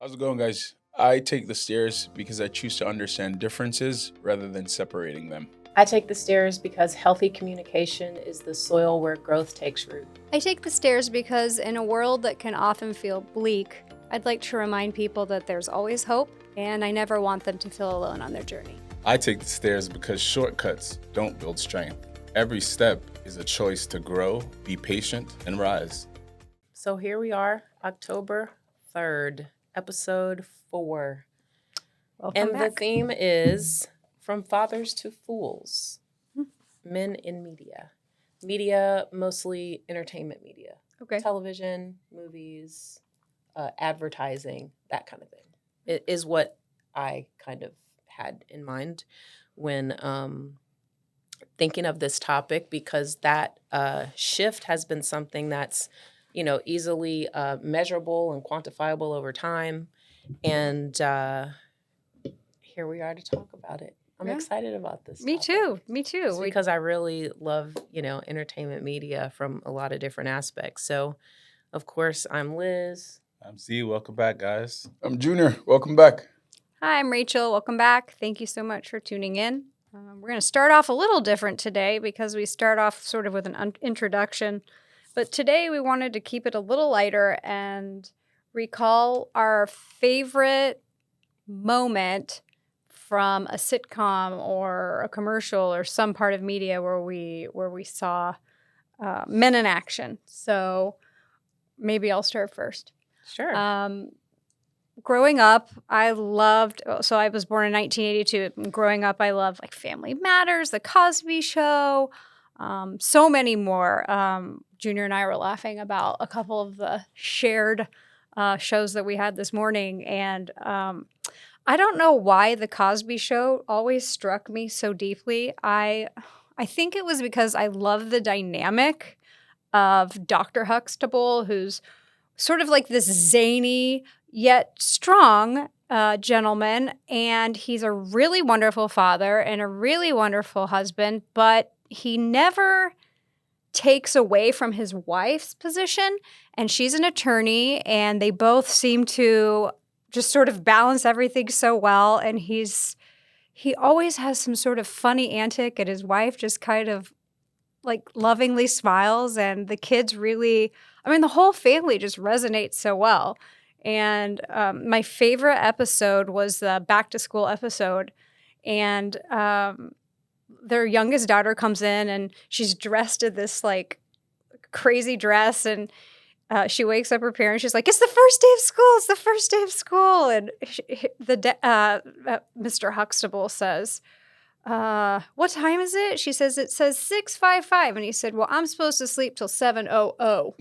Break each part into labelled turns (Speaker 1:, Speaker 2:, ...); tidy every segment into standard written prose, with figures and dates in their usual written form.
Speaker 1: How's it going, guys? I take the stairs because I choose to understand differences rather than separating them.
Speaker 2: I take the stairs because healthy communication is the soil where growth takes root.
Speaker 3: I take the stairs because in a world that can often feel bleak, I'd like to remind people that there's always hope, and I never want them to feel alone on their journey.
Speaker 1: I take the stairs because shortcuts don't build strength. Every step is a choice to grow, be patient, and rise.
Speaker 2: So here we are, October 3rd, episode 4.
Speaker 3: Welcome
Speaker 2: And
Speaker 3: back.
Speaker 2: the theme is From Fathers to Fools, Men in Media. Media, mostly entertainment media.
Speaker 3: Okay.
Speaker 2: Television, movies, advertising, that kind of thing. It is what I kind of had in mind when thinking of this topic, because that shift has been something that's, easily measurable and quantifiable over time. And here we are to talk about it. I'm
Speaker 3: Yeah.
Speaker 2: excited about this.
Speaker 3: Me
Speaker 2: topic.
Speaker 3: too. Me too.
Speaker 2: It's because I really love, entertainment media from a lot of different aspects. So, of course, I'm Liz.
Speaker 1: I'm Z. Welcome back, guys. I'm Junior. Welcome back.
Speaker 3: Hi, I'm Rachel. Welcome back. Thank you so much for tuning in. We're going to start off a little different today because we start off sort of with an introduction. But today we wanted to keep it a little lighter and recall our favorite moment from a sitcom or a commercial or some part of media where we saw men in action. So maybe I'll start first.
Speaker 2: Sure.
Speaker 3: Growing up, I loved, so I was born in 1982. Growing up, I loved like Family Matters, The Cosby Show, so many more. Junior and I were laughing about a couple of the shared shows that we had this morning. And I don't know why The Cosby Show always struck me so deeply. I think it was because I love the dynamic of Dr. Huxtable, who's sort of like this zany yet strong gentleman, and he's a really wonderful father and a really wonderful husband, but he never takes away from his wife's position, and she's an attorney, and they both seem to just sort of balance everything so well, and he always has some sort of funny antic, and his wife just kind of like lovingly smiles, and the kids really, the whole family just resonates so well. And my favorite episode was the back to school episode. And their youngest daughter comes in and she's dressed in this like crazy dress. And she wakes up her parents. She's like, "It's the first day of school. It's the first day of school." And Mr. Huxtable says, "What time is it?" She says, "It says 6:55." And he said, "Well, I'm supposed to sleep till 7:00."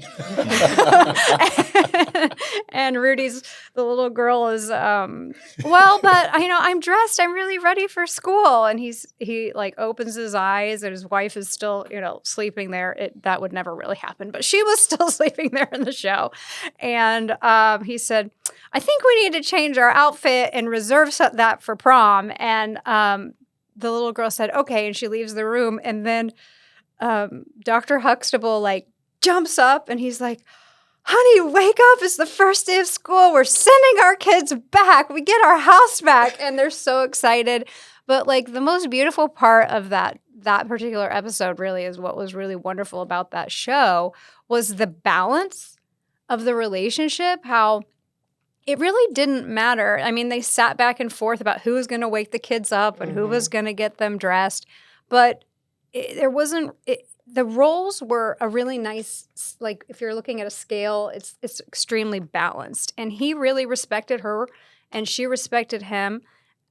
Speaker 3: And Rudy's, the little girl, is, "Well, but I'm dressed. I'm really ready for school." And he like opens his eyes, and his wife is still, sleeping there. That would never really happen, but she was still sleeping there in the show. And he said, "I think we need to change our outfit and reserve that for prom." And the little girl said, "Okay," and she leaves the room. And then Dr. Huxtable like jumps up and he's like, "Honey, wake up. It's the first day of school. We're sending our kids back. We get our house back." And they're so excited. But like the most beautiful part of that particular episode really is what was really wonderful about that show was the balance of the relationship, how it really didn't matter. They sat back and forth about who was going to wake the kids up and who was going to get them dressed. But the roles were a really nice, like if you're looking at a scale, it's extremely balanced. And he really respected her and she respected him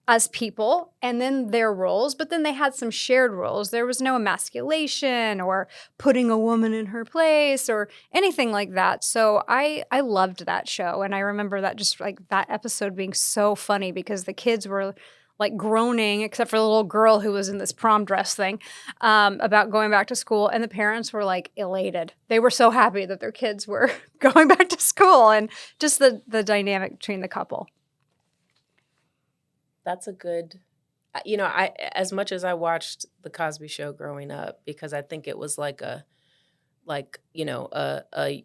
Speaker 3: as people and then their roles. But then they had some shared roles. There was no emasculation or putting a woman in her place or anything like that. So I loved that show. And I remember that just like that episode being so funny because the kids were like groaning, except for the little girl who was in this prom dress thing, about going back to school. And the parents were like elated. They were so happy that their kids were going back to school and just the dynamic between the couple.
Speaker 2: That's a good, I as much as I watched The Cosby Show growing up, because I think it was like a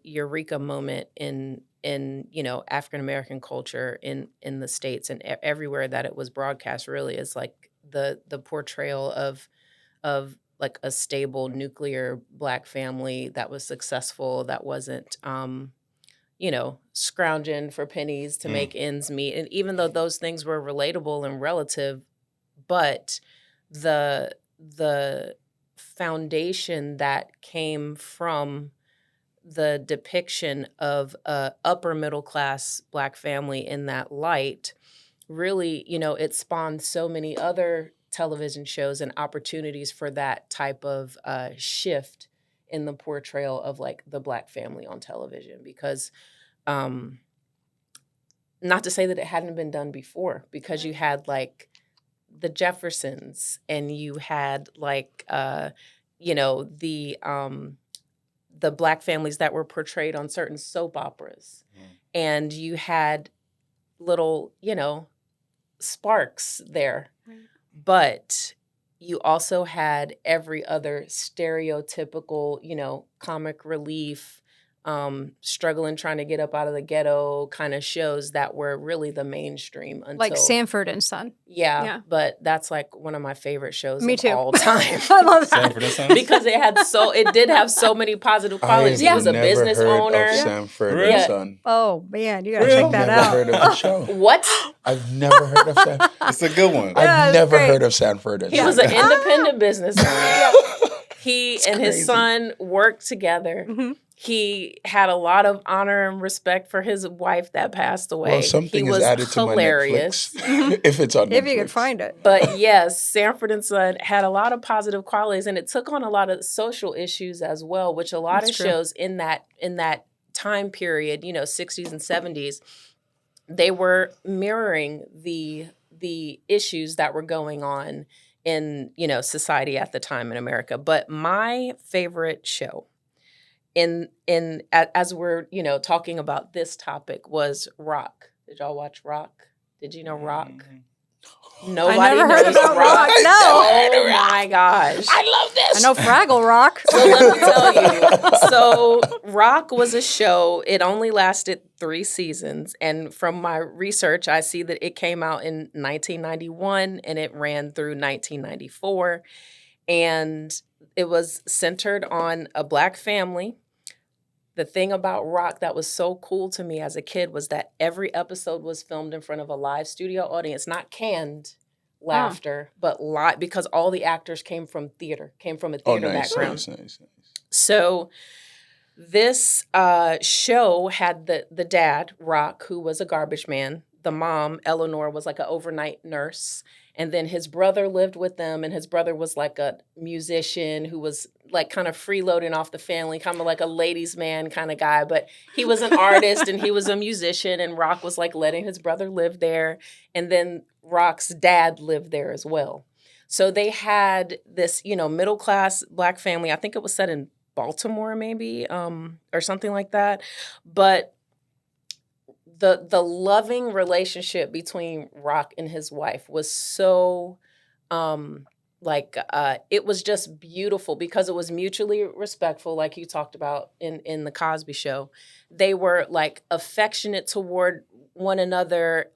Speaker 2: eureka moment in you know, African American culture in the States and everywhere that it was broadcast really is like the portrayal of like a stable nuclear Black family that was successful, that wasn't you know, scrounging for pennies to make ends meet. And even though those things were relatable and relative, but the foundation that came from the depiction of a upper middle class Black family in that light really, you know, it spawned so many other television shows and opportunities for that type of shift in the portrayal of like the Black family on television. Because not to say that it hadn't been done before, because you had like the Jeffersons and you had like you know, the Black families that were portrayed on certain soap operas, and you had little, you know, sparks there.
Speaker 3: Right.
Speaker 2: But you also had every other stereotypical, you know, comic relief, struggling, trying to get up out of the ghetto kind of shows that were really the mainstream until
Speaker 3: Like Sanford and Son.
Speaker 2: yeah, but that's like one of my favorite shows
Speaker 3: Me
Speaker 2: of
Speaker 3: too.
Speaker 2: all time.
Speaker 3: I love that.
Speaker 1: Sanford and Son?
Speaker 2: Because it did have so many positive qualities. He was a
Speaker 4: never
Speaker 2: business
Speaker 4: heard
Speaker 2: owner.
Speaker 4: of Sanford
Speaker 1: Really?
Speaker 4: and Son.
Speaker 3: Oh man, you gotta
Speaker 1: Really?
Speaker 3: check that
Speaker 4: Never
Speaker 3: out.
Speaker 4: heard of the show.
Speaker 2: What?
Speaker 4: I've never heard of Sanford.
Speaker 1: It's a good one.
Speaker 3: Yeah,
Speaker 4: I've
Speaker 3: it's
Speaker 4: never
Speaker 3: great.
Speaker 4: heard of Sanford and
Speaker 2: He
Speaker 4: Son.
Speaker 2: was an independent business owner. He and his
Speaker 4: crazy.
Speaker 2: son worked together.
Speaker 3: Mhm.
Speaker 2: He had a lot of honor and respect for his wife that passed away.
Speaker 4: Well, something
Speaker 2: he
Speaker 4: is
Speaker 2: was
Speaker 4: added
Speaker 2: hilarious.
Speaker 4: to my Netflix if it's on Netflix.
Speaker 3: If you could find it.
Speaker 2: But yes, Sanford and Son had a lot of positive qualities, and it took on a lot of social issues as well, which a lot
Speaker 3: That's
Speaker 2: of
Speaker 3: true.
Speaker 2: shows in that time period, you know, 60s and 70s, they were mirroring the issues that were going on in, you know, society at the time in America. But my favorite show as we're, you know, talking about this topic was Rock. Did y'all watch Rock? Did you know Rock? Nobody
Speaker 3: I never heard
Speaker 2: knows
Speaker 3: about Rock, no.
Speaker 2: Oh my gosh.
Speaker 4: I love this.
Speaker 3: I know Fraggle Rock.
Speaker 2: So let me tell you. So Rock was a show. It only lasted 3 seasons. And from my research, I see that it came out in 1991 and it ran through 1994. And it was centered on a Black family. The thing about Rock that was so cool to me as a kid was that every episode was filmed in front of a live studio audience, not canned laughter, but live, because all the actors came from a theater background.
Speaker 4: Nice.
Speaker 2: So this show had the dad, Rock, who was a garbage man. The mom, Eleanor, was like an overnight nurse. And then his brother lived with them, and his brother was like a musician who was like kind of freeloading off the family, kind of like a ladies' man kind of guy. But he was an artist and he was a musician, and Rock was like letting his brother live there. And then Rock's dad lived there as well. So they had this, you know, middle-class Black family. I think it was set in Baltimore maybe, or something like that. But the loving relationship between Rock and his wife was so it was just beautiful because it was mutually respectful, like you talked about in the Cosby Show. They were like affectionate toward one another.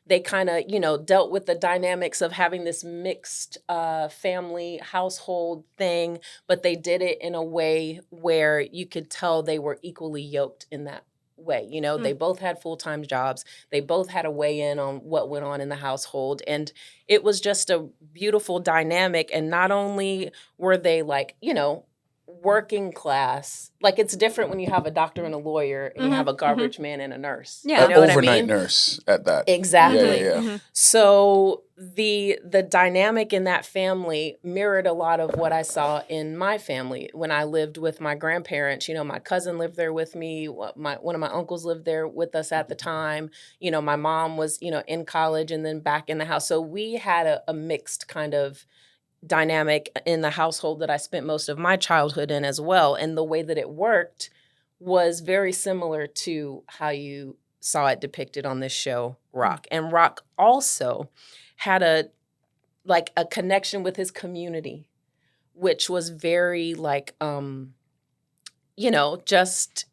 Speaker 2: They kind of, you know, dealt with the dynamics of having this mixed family household thing, but they did it in a way where you could tell they were equally yoked in that way. You know, they both had full-time jobs. They both had a weigh in on what went on in the household. And it was just a beautiful dynamic. And not only were they like, you know, working class, like it's different when you have a doctor and a lawyer and you have a garbage man and a nurse.
Speaker 3: Yeah.
Speaker 2: You know what I
Speaker 4: Overnight
Speaker 2: mean?
Speaker 4: nurse at that.
Speaker 2: Exactly.
Speaker 4: Yeah.
Speaker 2: So the dynamic in that family mirrored a lot of what I saw in my family when I lived with my grandparents. You know, my cousin lived there with me. One of my uncles lived there with us at the time. You know, my mom was, you know, in college and then back in the house. So we had a mixed kind of dynamic in the household that I spent most of my childhood in as well. And the way that it worked was very similar to how you saw it depicted on this show, Rock. And Rock also had a connection with his community, which was very like, you know, just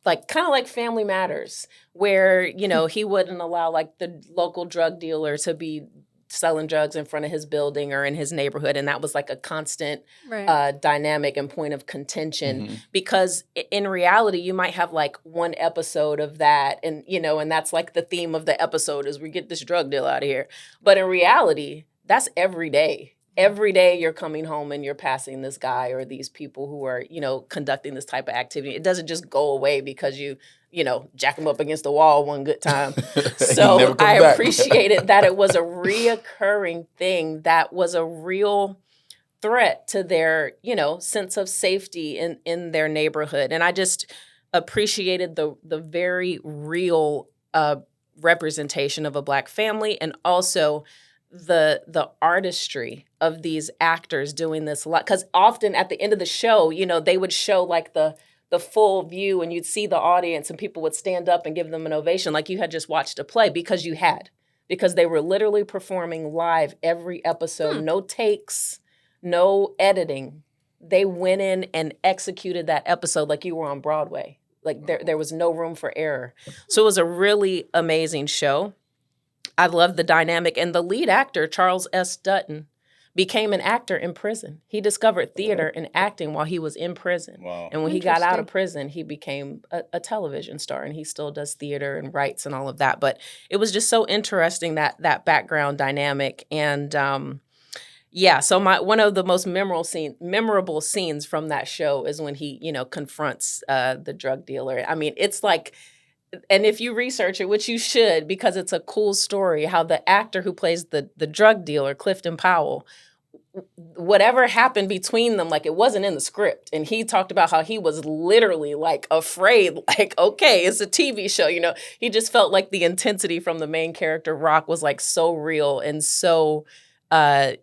Speaker 2: like kind of like Family Matters, where, you know, he wouldn't allow like the local drug dealer to be selling drugs in front of his building or in his neighborhood. And that was like a constant
Speaker 3: Right.
Speaker 2: dynamic and point of contention,
Speaker 4: Mhm.
Speaker 2: because in reality, you might have like one episode of that. And, you know, and that's like the theme of the episode is we get this drug deal out of here. But in reality, that's every day. Every day you're coming home and you're passing this guy or these people who are, you know, conducting this type of activity. It doesn't just go away because you know, jack them up against the wall one good time.
Speaker 4: He
Speaker 2: So
Speaker 4: never comes
Speaker 2: I
Speaker 4: back.
Speaker 2: appreciated that it was a reoccurring thing that was a real threat to their, you know, sense of safety in their neighborhood. And I just appreciated the very real representation of a Black family, and also the artistry of these actors doing this a lot. Because often at the end of the show, you know, they would show like the full view, and you'd see the audience and people would stand up and give them an ovation like you had just watched a play, because they were literally performing live every episode, no takes, no editing. They went in and executed that episode like you were on Broadway. Like there was no room for error. So it was a really amazing show. I love the dynamic. And the lead actor, Charles S. Dutton, became an actor in prison. He discovered theater and acting while he was in prison.
Speaker 1: Wow.
Speaker 2: And when he got out of
Speaker 3: Interesting.
Speaker 2: prison, he became a television star, and he still does theater and writes and all of that. But it was just so interesting, that background dynamic. And yeah, so one of the most memorable scenes from that show is when he, you know, confronts the drug dealer. I mean, it's like, and if you research it, which you should, because it's a cool story, how the actor who plays the drug dealer, Clifton Powell, whatever happened between them, like it wasn't in the script. And he talked about how he was literally like afraid, like, okay, it's a TV show, you know. He just felt like the intensity from the main character, Rock, was like so real and so,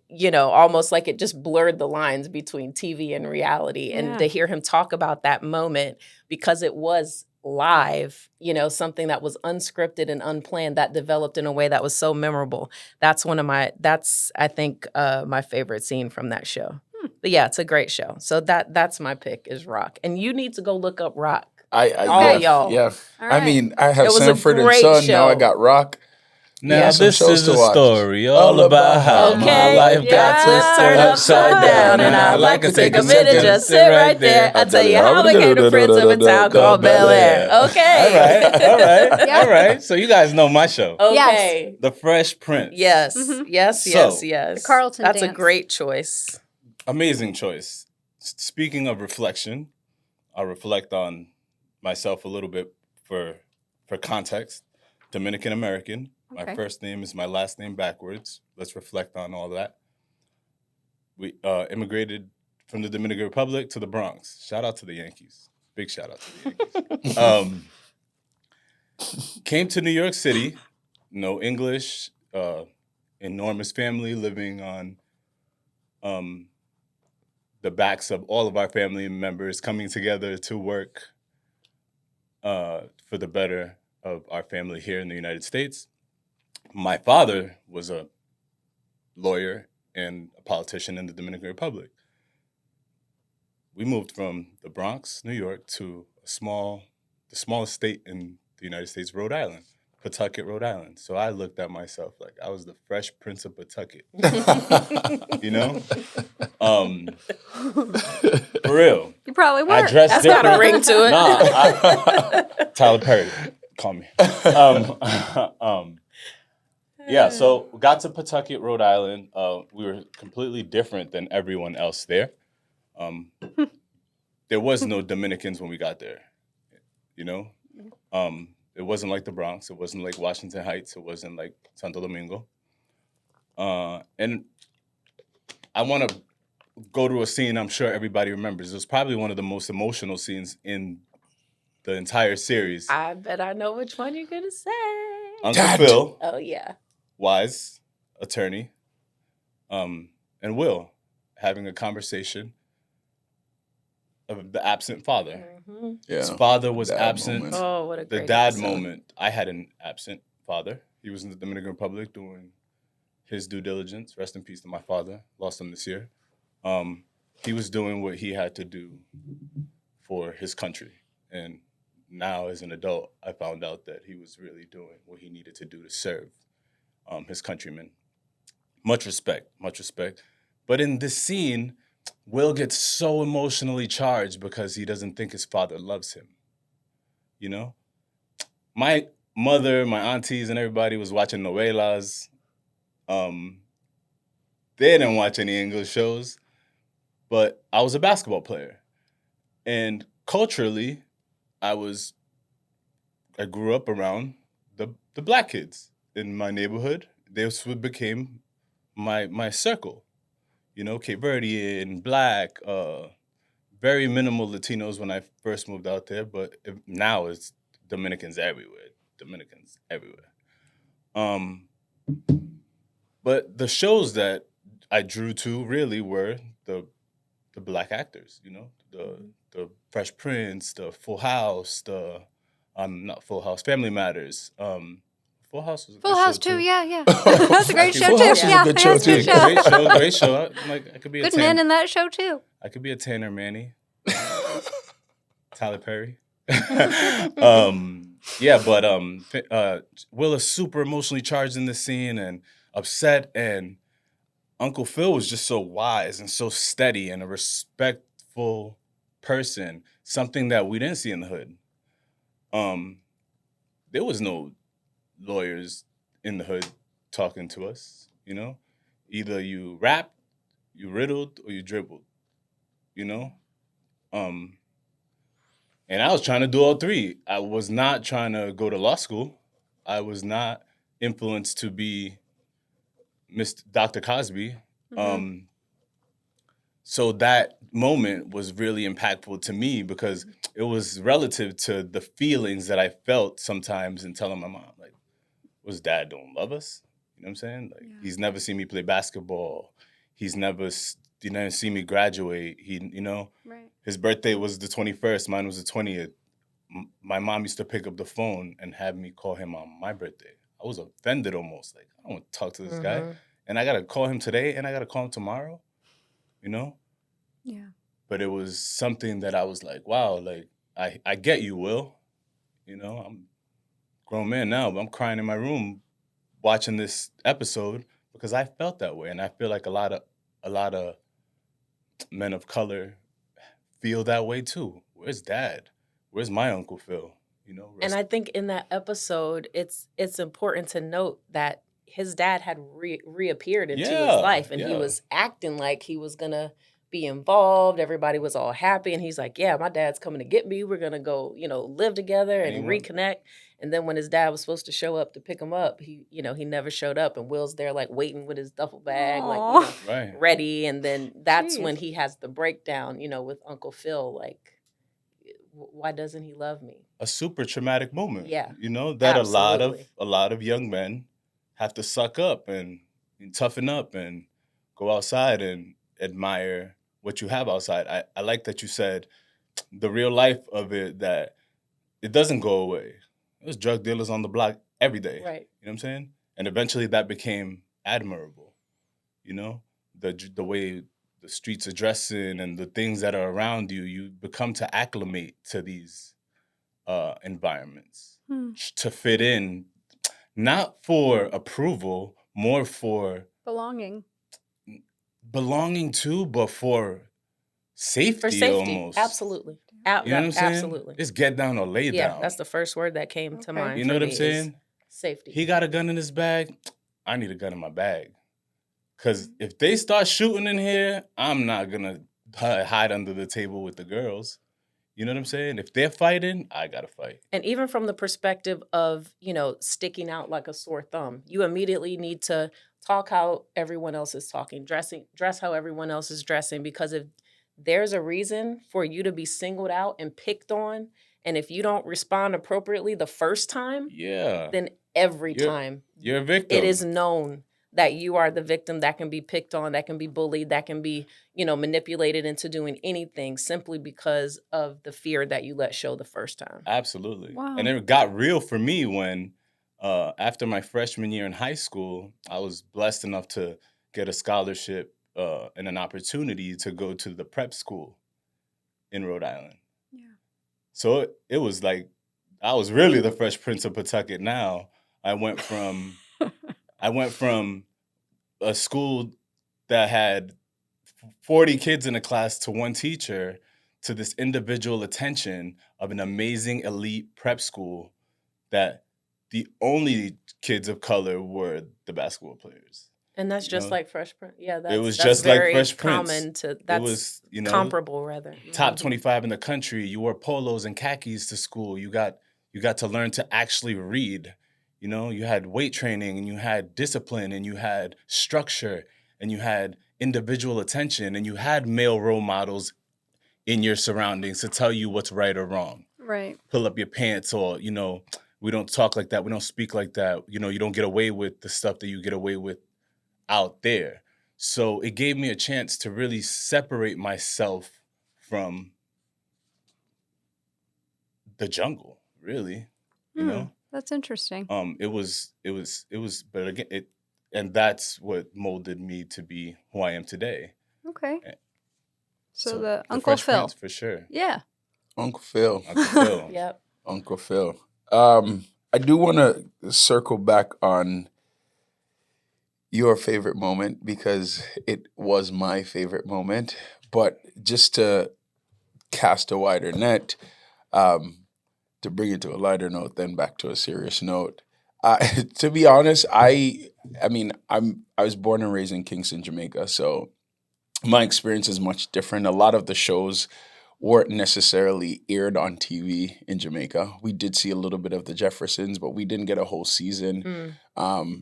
Speaker 2: you know, almost like it just blurred the lines between TV and reality. And
Speaker 3: Yeah.
Speaker 2: to hear him talk about that moment, because it was live, you know, something that was unscripted and unplanned, that developed in a way that was so memorable. That's I think my favorite scene from that show. But yeah, it's a great show. So that's my pick, is Rock. And you need to go look up Rock.
Speaker 4: All
Speaker 2: yeah, y'all.
Speaker 4: Yeah.
Speaker 3: All
Speaker 4: I
Speaker 3: right.
Speaker 4: mean, I have
Speaker 2: It was a
Speaker 4: Sanford and
Speaker 2: great
Speaker 4: Son. Now I
Speaker 2: show.
Speaker 4: got Rock.
Speaker 1: Now
Speaker 2: Yeah.
Speaker 4: Some
Speaker 1: this
Speaker 4: shows
Speaker 1: is
Speaker 4: to
Speaker 1: a
Speaker 4: watch.
Speaker 1: story all about how my
Speaker 2: Okay,
Speaker 1: life got
Speaker 2: yeah,
Speaker 1: turned upside down, and I'd like to take a minute, just sit right there.
Speaker 2: I'll tell you how I became the prince of a town called Bel Air. Okay.
Speaker 3: Yeah.
Speaker 1: All right. So you guys know my show,
Speaker 2: Okay.
Speaker 1: The Fresh Prince.
Speaker 2: Yes.
Speaker 3: Mhm.
Speaker 2: Yes.
Speaker 1: So,
Speaker 2: Yes. Yes.
Speaker 3: The Carlton
Speaker 2: That's
Speaker 3: dance.
Speaker 2: a great choice.
Speaker 1: Amazing choice. Speaking of reflection, I'll reflect on myself a little bit for context. Dominican American. My
Speaker 3: Okay.
Speaker 1: first name is my last name backwards. Let's reflect on all that. We immigrated from the Dominican Republic to the Bronx. Shout out to the Yankees. Big shout out to the Yankees. Came to New York City, no English, enormous family living on the backs of all of our family members coming together to work for the better of our family here in the United States. My father was a lawyer and a politician in the Dominican Republic. We moved from the Bronx, New York, to the smallest state in the United States, Rhode Island, Pawtucket, Rhode Island. So I looked at myself like I was the Fresh Prince of Pawtucket, you know? For real.
Speaker 3: You probably were.
Speaker 1: I dressed
Speaker 2: That's got a
Speaker 1: different.
Speaker 2: ring to it.
Speaker 1: Nah, Tyler Perry, call me. Yeah, so got to Pawtucket, Rhode Island. We were completely different than everyone else there. There was no Dominicans when we got there, you know? It wasn't like the Bronx. It wasn't like Washington Heights. It wasn't like Santo Domingo. And I want to go to a scene I'm sure everybody remembers. It was probably one of the most emotional scenes in the entire series.
Speaker 2: I bet I know which one you're going to say.
Speaker 1: Uncle
Speaker 4: Dad.
Speaker 1: Phil,
Speaker 2: Oh, yeah.
Speaker 1: wise attorney, and Will having a conversation of the absent father.
Speaker 2: Mhm.
Speaker 4: Yeah.
Speaker 1: His father was
Speaker 4: Dad
Speaker 1: absent.
Speaker 4: moment.
Speaker 2: Oh, what a
Speaker 1: The
Speaker 2: great
Speaker 1: dad
Speaker 2: episode.
Speaker 1: moment. I had an absent father. He was in the Dominican Republic doing his due diligence. Rest in peace to my father. Lost him this year. He was doing what he had to do for his country and now as an adult, I found out that he was really doing what he needed to do to serve his countrymen. Much respect, much respect. But in this scene, Will gets so emotionally charged because he doesn't think his father loves him. You know? My mother, my aunties, and everybody was watching novelas. They didn't watch any English shows, but I was a basketball player. And culturally, I grew up around the black kids in my neighborhood. They became my circle. You know, Cape Verdean, black, very minimal Latinos when I first moved out there, but now it's Dominicans everywhere. Dominicans everywhere. But the shows that I drew to really were the black actors. You know, the Fresh Prince, the Full House, the not Full House, Family Matters. Full House was a
Speaker 3: Full
Speaker 1: good
Speaker 3: House
Speaker 1: show
Speaker 3: too.
Speaker 1: too.
Speaker 3: Yeah. That's a great show
Speaker 4: Full
Speaker 3: too.
Speaker 4: House is a
Speaker 3: Yeah,
Speaker 4: good show,
Speaker 3: that's a good
Speaker 4: too.
Speaker 3: show.
Speaker 1: Great show, great show. I could be
Speaker 3: Good
Speaker 1: a
Speaker 3: men
Speaker 1: Tanner.
Speaker 3: in that show too.
Speaker 1: I could be a Tanner Manny, Tyler Perry. Yeah, but Will is super emotionally charged in this scene and upset, and Uncle Phil was just so wise and so steady and a respectful person. Something that we didn't see in the hood. There was no lawyers in the hood talking to us. You know, either you rapped, you riddled, or you dribbled. You know, and I was trying to do all three. I was not trying to go to law school. I was not influenced to be Mr. Dr. Cosby. So that moment was really impactful to me because it was relative to the feelings that I felt sometimes in telling my mom, like, was Dad don't love us? You know what I'm saying? Like, he's never seen me play basketball. He's never seen me graduate.
Speaker 3: Right.
Speaker 1: His birthday was the 21st. Mine was the 20th. My mom used to pick up the phone and have me call him on my birthday. I was offended almost. Like, I don't want to talk to this guy. And I got to call him today and I got to call him tomorrow, you know?
Speaker 3: Yeah.
Speaker 1: But it was something that I was like, wow, like, I get you, Will. You know, I'm a grown man now, but I'm crying in my room watching this episode because I felt that way. And I feel like a lot of men of color feel that way too. Where's Dad? Where's my Uncle Phil? You know,
Speaker 2: And I think in that episode, it's important to note that his dad had reappeared into his life, and he was acting like he was gonna be involved. Everybody was all happy, and he's like, "Yeah, my dad's coming to get me. We're gonna go, live together and reconnect." And then when his dad was supposed to show up to pick him up, he never showed up, and Will's there like waiting with his duffel bag, like ready. And then that's when he has the breakdown, with Uncle Phil, like, why doesn't he love me?
Speaker 1: A super traumatic moment.
Speaker 2: Yeah,
Speaker 1: that
Speaker 2: absolutely.
Speaker 1: a lot of young men have to suck up and toughen up and go outside and admire what you have outside. I like that you said the real life of it, that it doesn't go away. There's drug dealers on the block every day.
Speaker 2: Right.
Speaker 1: You know what I'm saying? And eventually that became admirable. The way the streets are dressing and the things that are around you, you become to acclimate to these environments, to fit in, not for approval, more for
Speaker 3: Belonging
Speaker 1: too, but for safety,
Speaker 2: For safety,
Speaker 1: almost.
Speaker 2: absolutely.
Speaker 1: You know what I'm saying?
Speaker 2: Absolutely.
Speaker 1: It's get down or lay
Speaker 2: Yeah,
Speaker 1: down.
Speaker 2: that's the first word that came to mind.
Speaker 1: You know
Speaker 2: for
Speaker 1: what I'm
Speaker 2: me, is
Speaker 1: saying?
Speaker 2: Safety.
Speaker 1: He got a gun in his bag. I need a gun in my bag. Because if they start shooting in here, I'm not going to hide under the table with the girls. You know what I'm saying? If they're fighting, I got to fight.
Speaker 2: And even from the perspective of, sticking out like a sore thumb, you immediately need to talk how everyone else is talking, dress how everyone else is dressing, because if there's a reason for you to be singled out and picked on, and if you don't respond appropriately the first time, then every time
Speaker 1: you're a victim.
Speaker 2: it is known that you are the victim that can be picked on, that can be bullied, that can be, manipulated into doing anything simply because of the fear that you let show the first time.
Speaker 1: Absolutely.
Speaker 3: Wow.
Speaker 1: And it got real for me when, after my freshman year in high school, I was blessed enough to get a scholarship and an opportunity to go to the prep school in Rhode Island.
Speaker 3: Yeah.
Speaker 1: So it was like I was really the Fresh Prince of Pawtucket. Now I went from a school that had 40 kids in a class to one teacher to this individual attention of an amazing elite prep school that the only kids of color were the basketball players.
Speaker 2: And that's
Speaker 1: You
Speaker 2: just
Speaker 1: know?
Speaker 2: like Fresh Prince. Yeah,
Speaker 1: It was
Speaker 2: that's
Speaker 1: just like
Speaker 2: very
Speaker 1: Fresh Prince.
Speaker 2: common to
Speaker 1: It
Speaker 2: that's
Speaker 1: was,
Speaker 2: comparable rather.
Speaker 1: top
Speaker 2: Mhm.
Speaker 1: 25 in the country. You wore polos and khakis to school. You got to learn to actually read. You had weight training, and you had discipline, and you had structure, and you had individual attention, and you had male role models in your surroundings to tell you what's right or wrong.
Speaker 3: Right.
Speaker 1: Pull up your pants, or we don't talk like that, we don't speak like that. You don't get away with the stuff that you get away with out there. So it gave me a chance to really separate myself from the jungle, really.
Speaker 3: That's interesting.
Speaker 1: It was, but again, and that's what molded me to be who I am today.
Speaker 3: Okay.
Speaker 1: Eh,
Speaker 3: So the
Speaker 1: the
Speaker 3: Uncle
Speaker 1: Fresh
Speaker 3: Phil.
Speaker 1: Prince, for sure.
Speaker 3: Yeah.
Speaker 4: Uncle Phil.
Speaker 1: Uncle Phil.
Speaker 2: Yep.
Speaker 4: Uncle Phil. I do want to circle back on your favorite moment because it was my favorite moment. But just to cast a wider net, to bring it to a lighter note, then back to a serious note. To be honest, I was born and raised in Kingston, Jamaica, so my experience is much different. A lot of the shows weren't necessarily aired on TV in Jamaica. We did see a little bit of the Jeffersons, but we didn't get a whole season.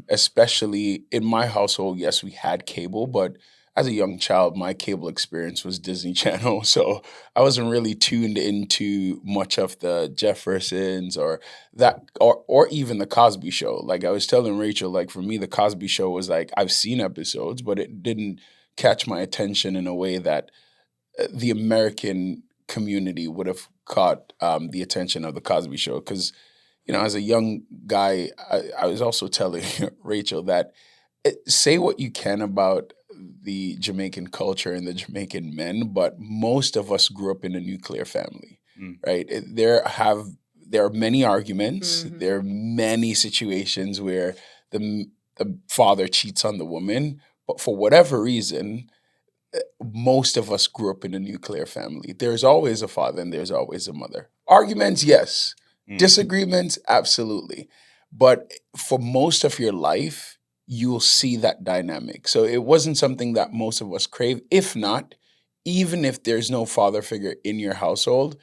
Speaker 4: Especially in my household, yes, we had cable, but as a young child, my cable experience was Disney Channel. So I wasn't really tuned into much of the Jeffersons or that, or even the Cosby Show. Like I was telling Rachel, like for me, the Cosby Show was like, I've seen episodes, but it didn't catch my attention in a way that the American community would have caught the attention of the Cosby Show. Because, as a young guy, I was also telling Rachel that say what you can about the Jamaican culture and the Jamaican men, but most of us grew up in a nuclear family, right? There are many arguments.
Speaker 2: Mhm.
Speaker 4: There are many situations where the father cheats on the woman, but for whatever reason, most of us grew up in a nuclear family. There's always a father and there's always a mother. Arguments, yes. Disagreements, absolutely. But for most of your life, you'll see that dynamic. So it wasn't something that most of us crave. If not, even if there's no father figure in your household,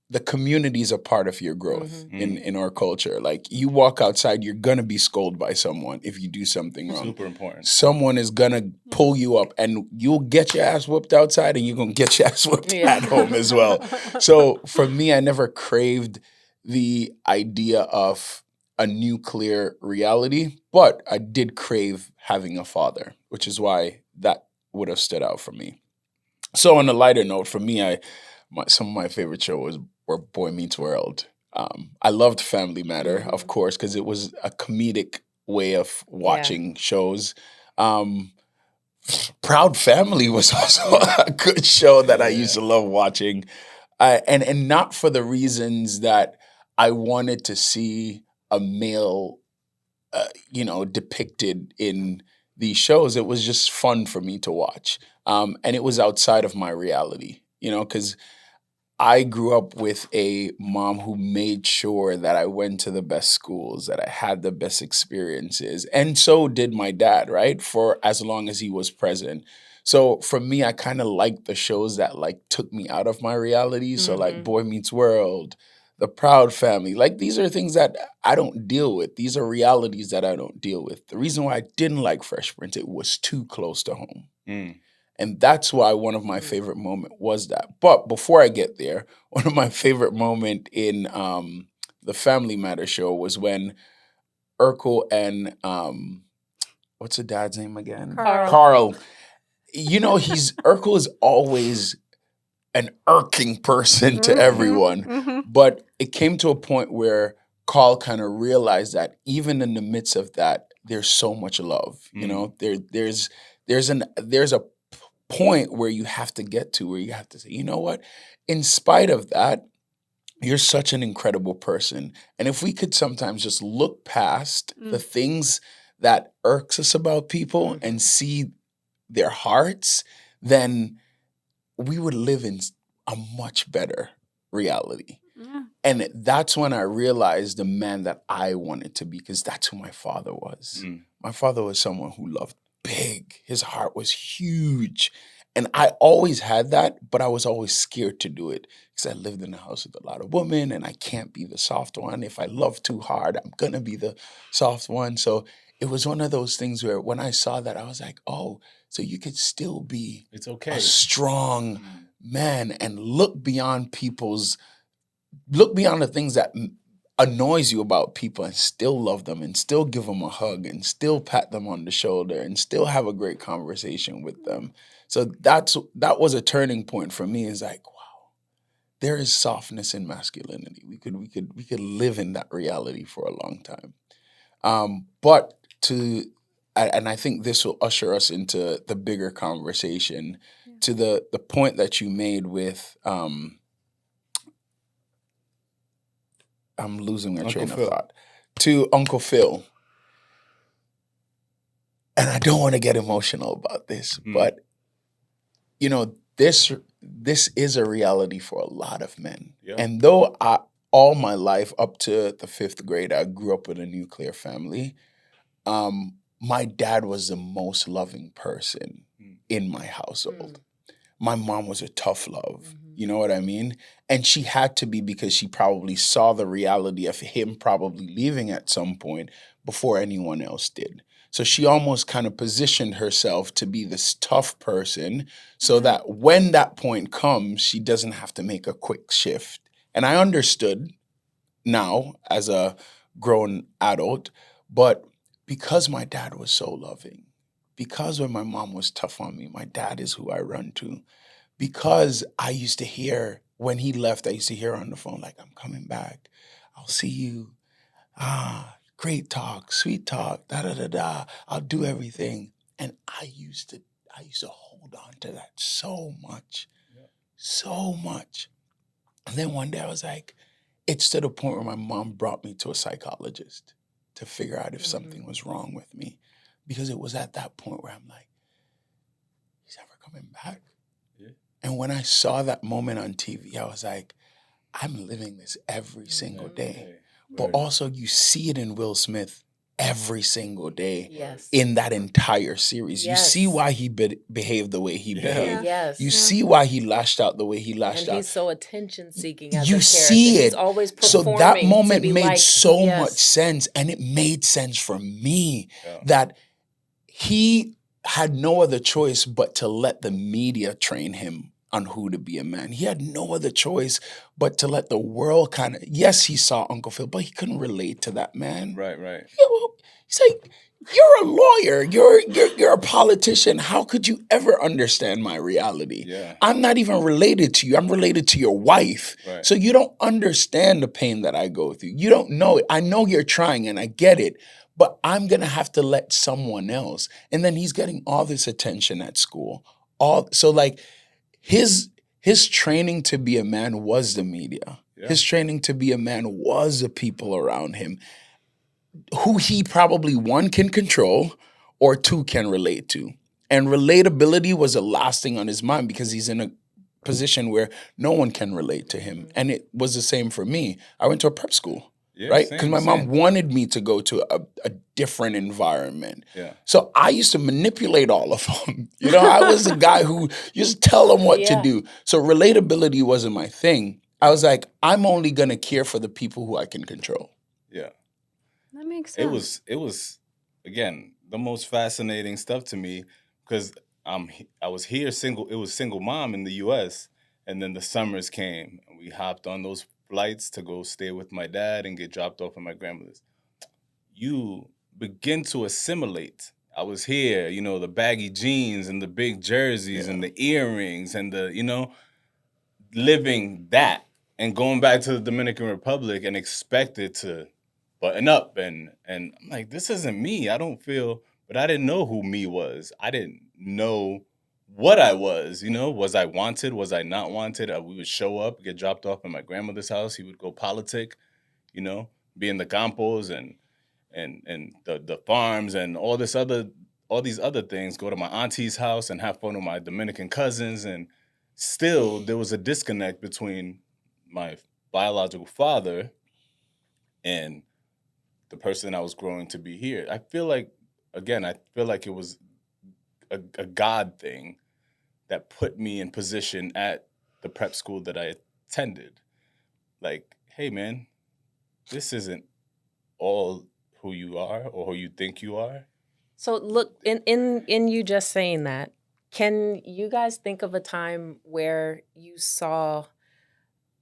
Speaker 4: the community is a part of your growth in our culture. Like you walk outside, you're going to be scolded by someone if you do something wrong.
Speaker 1: Super important.
Speaker 4: Someone is going to pull you up and you'll get your ass whooped outside and you're going to get your ass whooped at home as well. So for me, I never craved the idea of a nuclear reality, but I did crave having a father, which is why that would have stood out for me. So on a lighter note, for me, some of my favorite shows were Boy Meets World. I loved Family Matter, of course, because it was a comedic way of watching shows. Proud Family was also a good show that I used to love watching. And not for the reasons that I wanted to see a male, depicted in these shows. It was just fun for me to watch. And it was outside of my reality, because I grew up with a mom who made sure that I went to the best schools, that I had the best experiences. And so did my dad, right? For as long as he was present. So for me, I kind of liked the shows that took me out of my reality. So like Boy Meets World, The Proud Family, these are things that I don't deal with. These are realities that I don't deal with. The reason why I didn't like Fresh Prince, it was too close to home. And that's why one of my favorite moments was that. But before I get there, one of my favorite moments in the Family Matter show was when Urkel and what's the dad's name again?
Speaker 3: Carl.
Speaker 4: Urkel is always an irking person to everyone. But it came to a point where Carl kind of realized that even in the midst of that, there's so much love. There's a point where you have to get to where you have to say, you know what? In spite of that, you're such an incredible person. And if we could sometimes just look past the things that irks us about people and see their hearts, then we would live in a much better reality.
Speaker 3: Yeah.
Speaker 4: And that's when I realized the man that I wanted to be, because that's who my father was. My father was someone who loved big. His heart was huge. And I always had that, but I was always scared to do it because I lived in a house with a lot of women and I can't be the soft one. If I love too hard, I'm going to be the soft one. So it was one of those things where when I saw that, I was like, oh, so you could still be
Speaker 1: It's okay.
Speaker 4: a strong man and look beyond the things that annoys you about people and still love them and still give them a hug and still pat them on the shoulder and still have a great conversation with them. So that was a turning point for me. Is like, wow, there is softness in masculinity. We could live in that reality for a long time. And I think this will usher us into the bigger conversation, to the point that you made with I'm losing my train of thought. To Uncle Phil. And I don't want to get emotional about this, but you know, this is a reality for a lot of men. Yeah. And though all my life up to the 5th grade, I grew up in a nuclear family, my dad was the most loving person in my household. My mom was a tough love. You know what I mean? And she had to be, because she probably saw the reality of him probably leaving at some point before anyone else did. So she almost kind of positioned herself to be this tough person so that when that point comes, she doesn't have to make a quick shift. And I understood now as a grown adult, but because my dad was so loving, because when my mom was tough on me, my dad is who I run to. Because I used to hear, when he left, I used to hear on the phone, like, I'm coming back. I'll see you. Great talk, sweet talk, da-da-da-da. I'll do everything. And I used to hold on to that so much. And then one day I was like, it's to the point where my mom brought me to a psychologist to figure out if something was wrong with me. Because it was at that point where I'm like, he's never coming back. And when I saw that moment on TV, I was like, I'm living this every single day. But also you see it in Will Smith every single day in that entire series. You see why he behaved the way he behaved. You see why he lashed out the way he lashed out.
Speaker 2: And he's so attention-seeking as a
Speaker 4: You
Speaker 2: character.
Speaker 4: see it.
Speaker 2: He's always performing.
Speaker 4: So that moment made
Speaker 2: like,
Speaker 4: so much sense. And it made sense for me that he had no other choice but to let the media train him on who to be a man. He had no other choice but to let the world kind of, yes, he saw Uncle Phil, but he couldn't relate to that man.
Speaker 1: Right.
Speaker 4: He's like, you're a lawyer, you're a politician. How could you ever understand my reality?
Speaker 1: Yeah.
Speaker 4: I'm not even related to you. I'm related to your wife.
Speaker 1: Right.
Speaker 4: So you don't understand the pain that I go through. You don't know it. I know you're trying and I get it, but I'm going to have to let someone else. And then he's getting all this attention at school. His training to be a man was the media. Yeah. His training to be a man was the people around him, who he probably, 1, can control, or 2, can relate to. And relatability was the last thing on his mind because he's in a position where no one can relate to him. And it was the same for me. I went to a prep school. Right? Because my mom wanted me to go to a different environment. Yeah. So I used to manipulate all of them. I was the guy who used to tell them what to do. So relatability wasn't my thing. I was like, I'm only going to care for the people who I can control.
Speaker 1: Yeah.
Speaker 3: That makes sense.
Speaker 1: It was again, the most fascinating stuff to me because I was here single. It was single mom in the U.S. And then the summers came and we hopped on those flights to go stay with my dad and get dropped off at my grandmother's. You begin to assimilate. I was here, the baggy jeans and the big jerseys and the earrings and the, living that and going back to the Dominican Republic and expected to button up and I'm like, this isn't me. I don't feel, but I didn't know who me was. I didn't know what I was. Was I wanted? Was I not wanted? We would show up, get dropped off at my grandmother's house. He would go politic, be in the campos and the farms and all these other things. Go to my auntie's house and have fun with my Dominican cousins, and still there was a disconnect between my biological father and the person I was growing to be here. I feel like it was a God thing that put me in position at the prep school that I attended. Like, hey man, this isn't all who you are or who you think you are.
Speaker 2: So look, in you just saying that, can you guys think of a time where you saw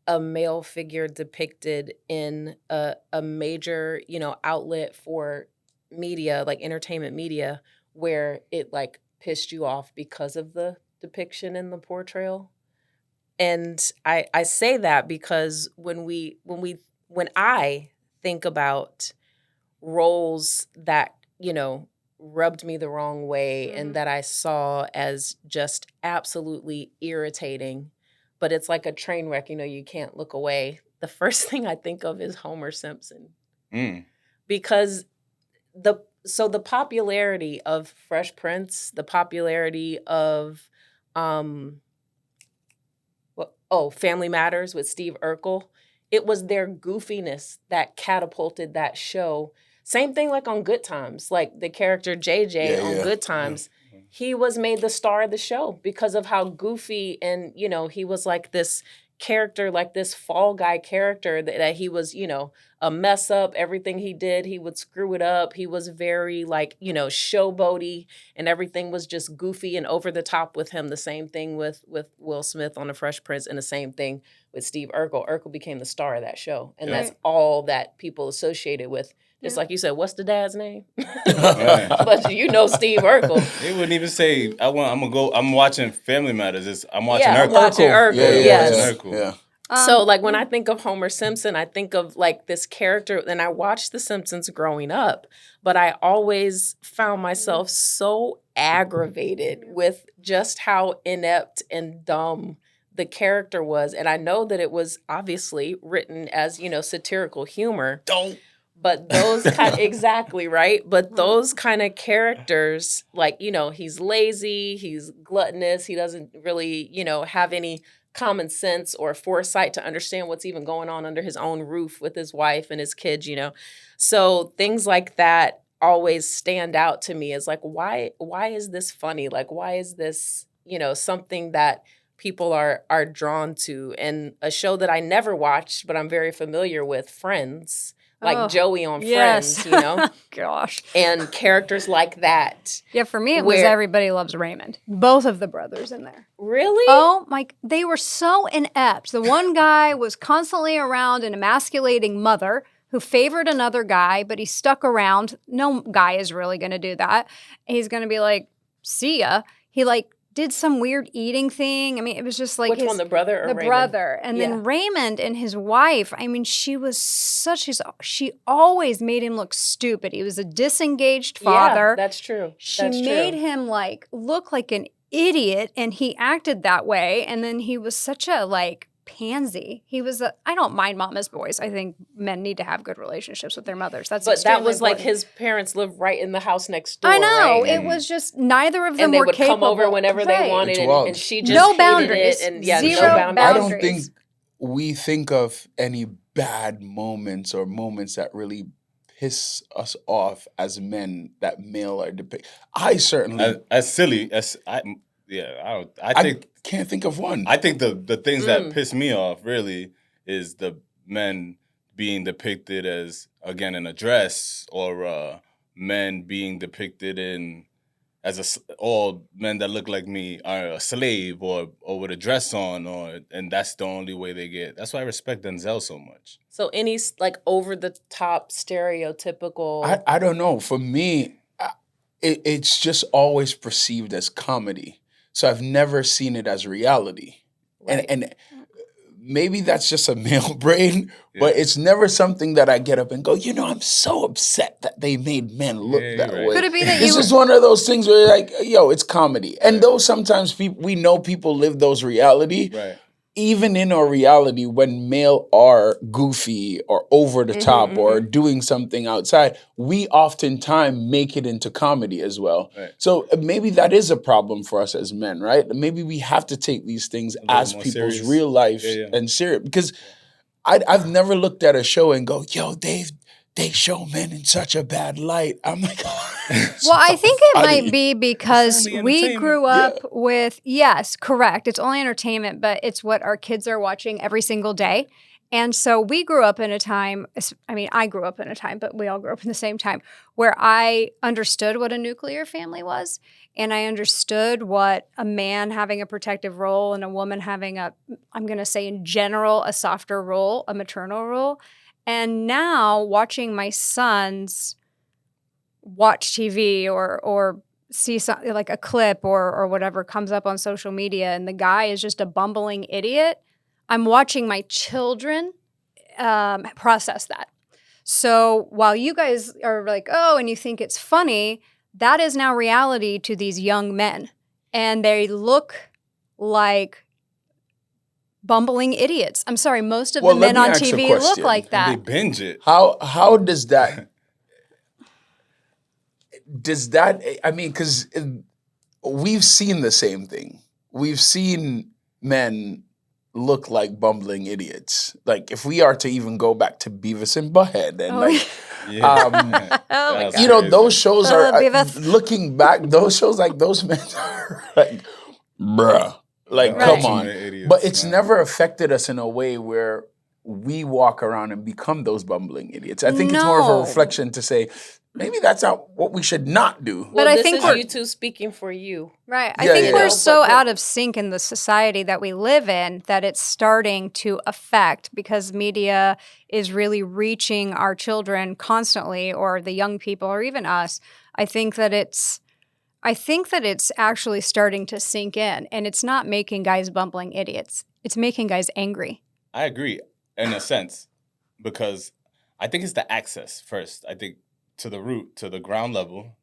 Speaker 2: a male figure depicted in a major, outlet for media, like entertainment media, where it like pissed you off because of the depiction in the portrayal? And I say that because when I think about roles that, rubbed me the wrong way and that I saw as just absolutely irritating, but it's like a train wreck, you can't look away. The first thing I think of is Homer Simpson. Because the popularity of Fresh Prince, the popularity of Family Matters with Steve Urkel, it was their goofiness that catapulted that show. Same thing like on Good Times, like the character JJ on Good Times. Yeah. He was made the star of the show because of how goofy and, he was like this character, like this Fall Guy character that he was, a mess up. Everything he did, he would screw it up. He was very like, showboaty, and everything was just goofy and over the top with him. The same thing with Will Smith on The Fresh Prince, and the same thing with Steve Urkel. Urkel became the star of that show, and that's all that people associated with. Just like you said, what's the dad's name? But Steve Urkel.
Speaker 1: They wouldn't even say, I'm watching Family Matters. I'm watching Urkel.
Speaker 2: I'm watching Urkel. Yes.
Speaker 1: Watching Urkel.
Speaker 2: So like when I think of Homer Simpson, I think of like this character, and I watched The Simpsons growing up, but I always found myself so aggravated with just how inept and dumb the character was. And I know that it was obviously written as, satirical humor. But those exactly, right? But those kind of characters, like, he's lazy, he's gluttonous, he doesn't really, have any common sense or foresight to understand what's even going on under his own roof with his wife and his kids, So things like that always stand out to me as like, why is this funny? Like, why is this, something that people are drawn to? And a show that I never watched, but I'm very familiar with, Friends. Like Joey on Friends,
Speaker 3: Gosh.
Speaker 2: And characters like that.
Speaker 3: Yeah, for me, it was Everybody Loves Raymond. Both of the brothers in there.
Speaker 2: Really?
Speaker 3: Oh, my. They were so inept. The one guy was constantly around an emasculating mother who favored another guy, but he stuck around. No guy is really going to do that. He's going to be like, see ya. He did some weird eating thing. I mean, it was just like
Speaker 2: which one, the brother or
Speaker 3: the
Speaker 2: Raymond?
Speaker 3: Brother. And then Raymond and his wife, I mean, she always made him look stupid. He was a disengaged father.
Speaker 2: Yeah, that's true.
Speaker 3: She made him look like an idiot, and he acted that way. And then he was such a pansy. He was I don't mind mama's boys. I think men need to have good relationships with their mothers. But that was
Speaker 2: important. His parents lived right in the house next door.
Speaker 3: I know.
Speaker 2: Right?
Speaker 3: It was just neither of them
Speaker 2: were capable. And they
Speaker 3: would
Speaker 2: come over whenever they wanted, and she just
Speaker 3: no boundaries.
Speaker 2: It, and
Speaker 3: Zero
Speaker 2: no boundaries.
Speaker 4: I don't think we think of any bad moments or moments that really piss us off as men that male are depicted. I certainly
Speaker 1: as silly as I think
Speaker 4: can't think of one.
Speaker 1: I think the things that piss me off really is the men being depicted as, again, in a dress, or men being depicted as all men that look like me are a slave or with a dress on, and that's the only way they get. That's why I respect Denzel so much.
Speaker 2: So any over the top stereotypical.
Speaker 4: I don't know. For me, it's just always perceived as comedy. So I've never seen it as reality.
Speaker 2: Right.
Speaker 4: And maybe that's just a male brain, but it's never something that I get up and go, I'm so upset that they made men look
Speaker 1: Yeah,
Speaker 4: that
Speaker 1: you're right.
Speaker 4: way.
Speaker 3: Could it be that
Speaker 4: It's
Speaker 3: you?
Speaker 4: just one of those things where you're like, yo, it's comedy. And though sometimes we know people live those reality,
Speaker 1: Right.
Speaker 4: even in our reality, when male are goofy or over the top or doing something outside, we oftentimes make it into comedy as well.
Speaker 1: Right.
Speaker 4: So maybe that is a problem for us as men, right? Maybe we have to take these things
Speaker 1: little
Speaker 4: as
Speaker 1: more
Speaker 4: people's
Speaker 1: serious.
Speaker 4: real life
Speaker 1: Yeah.
Speaker 4: and serious. Because I've never looked at a show and go, yo, they show men in such a bad light. I'm like,
Speaker 3: Well, I think it
Speaker 4: funny.
Speaker 3: might be because
Speaker 1: only
Speaker 3: we
Speaker 1: entertainment.
Speaker 3: grew up with, yes, correct. It's only entertainment, but it's what our kids are watching every single day. And so we grew up in a time, I grew up in a time, but we all grew up in the same time, where I understood what a nuclear family was. And I understood what a man having a protective role and a woman having I'm going to say in general, a softer role, a maternal role. And now watching my sons watch TV or see something like a clip or whatever comes up on social media and the guy is just a bumbling idiot, I'm watching my children process that. So while you guys are like, oh, and you think it's funny, that is now reality to these young men. And they look like bumbling idiots. I'm sorry, most of the men on TV look like
Speaker 1: And
Speaker 3: that.
Speaker 1: they binge it.
Speaker 4: How does that... because we've seen the same thing. We've seen men look like bumbling idiots. Like if we are to even go back to Beavis and Butthead and
Speaker 1: Yeah.
Speaker 3: Oh my
Speaker 1: That's
Speaker 3: God.
Speaker 1: crazy.
Speaker 4: those shows are
Speaker 3: Beavis.
Speaker 4: looking back. Those shows, like those men are like, bruh, like
Speaker 1: The
Speaker 4: come
Speaker 1: ultimate
Speaker 4: on.
Speaker 1: idiots,
Speaker 4: But it's
Speaker 1: man.
Speaker 4: never affected us in a way where we walk around and become those bumbling idiots. I think it's more of a
Speaker 3: No.
Speaker 4: reflection to say maybe that's not what we should not do.
Speaker 2: Well,
Speaker 3: I
Speaker 2: this
Speaker 3: think
Speaker 2: is
Speaker 3: we're-
Speaker 2: you two speaking for you.
Speaker 3: Right.
Speaker 4: Yeah,
Speaker 3: I think
Speaker 4: yeah,
Speaker 3: we're
Speaker 4: yeah.
Speaker 3: so
Speaker 2: But-
Speaker 3: out of sync in the society that we live in that it's starting to affect because media is really reaching our children constantly or the young people or even us. I think that it's actually starting to sink in and it's not making guys bumbling idiots. It's making guys angry.
Speaker 1: I agree in a sense because I think it's the access first. I think to the root, to the ground level,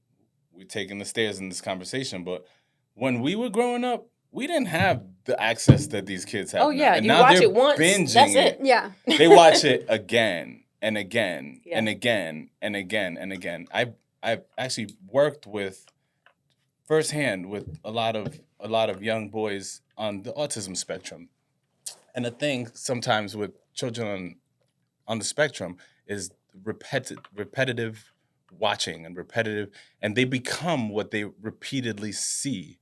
Speaker 1: we're taking the stairs in this conversation. But when we were growing up, we didn't have the access that these kids have.
Speaker 2: Oh,
Speaker 1: now.
Speaker 2: yeah.
Speaker 1: And
Speaker 2: You
Speaker 1: now
Speaker 2: watch
Speaker 1: they're
Speaker 2: it once,
Speaker 1: binging
Speaker 2: that's it.
Speaker 3: Yeah.
Speaker 1: They watch it again and again
Speaker 2: Yeah.
Speaker 1: and again and again and again. I've actually worked with firsthand with a lot of young boys on the autism spectrum. And the thing sometimes with children on the spectrum is repetitive watching and they become what they repeatedly see.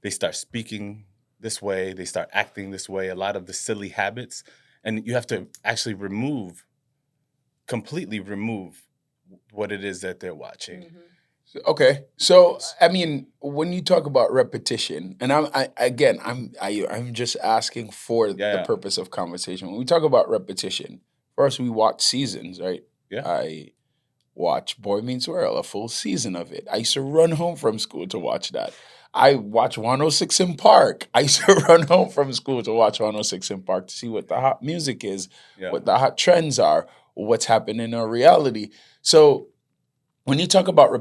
Speaker 1: They start speaking this way, they start acting this way, a lot of the silly habits, and you have to actually completely remove what it is that they're watching.
Speaker 2: Mm-hmm.
Speaker 4: Okay, so I mean, when you talk about repetition, and I'm just asking for the purpose of conversation. When we talk about repetition, first we watch seasons, right?
Speaker 1: Yeah.
Speaker 4: I watch Boy Meets World, a full season of it. I used to run home from school to watch that. I watch 106 in Park. I used to run home from school to watch 106 in Park to see what the hot music is, what the hot trends are, what's happening in our reality. So when you talk about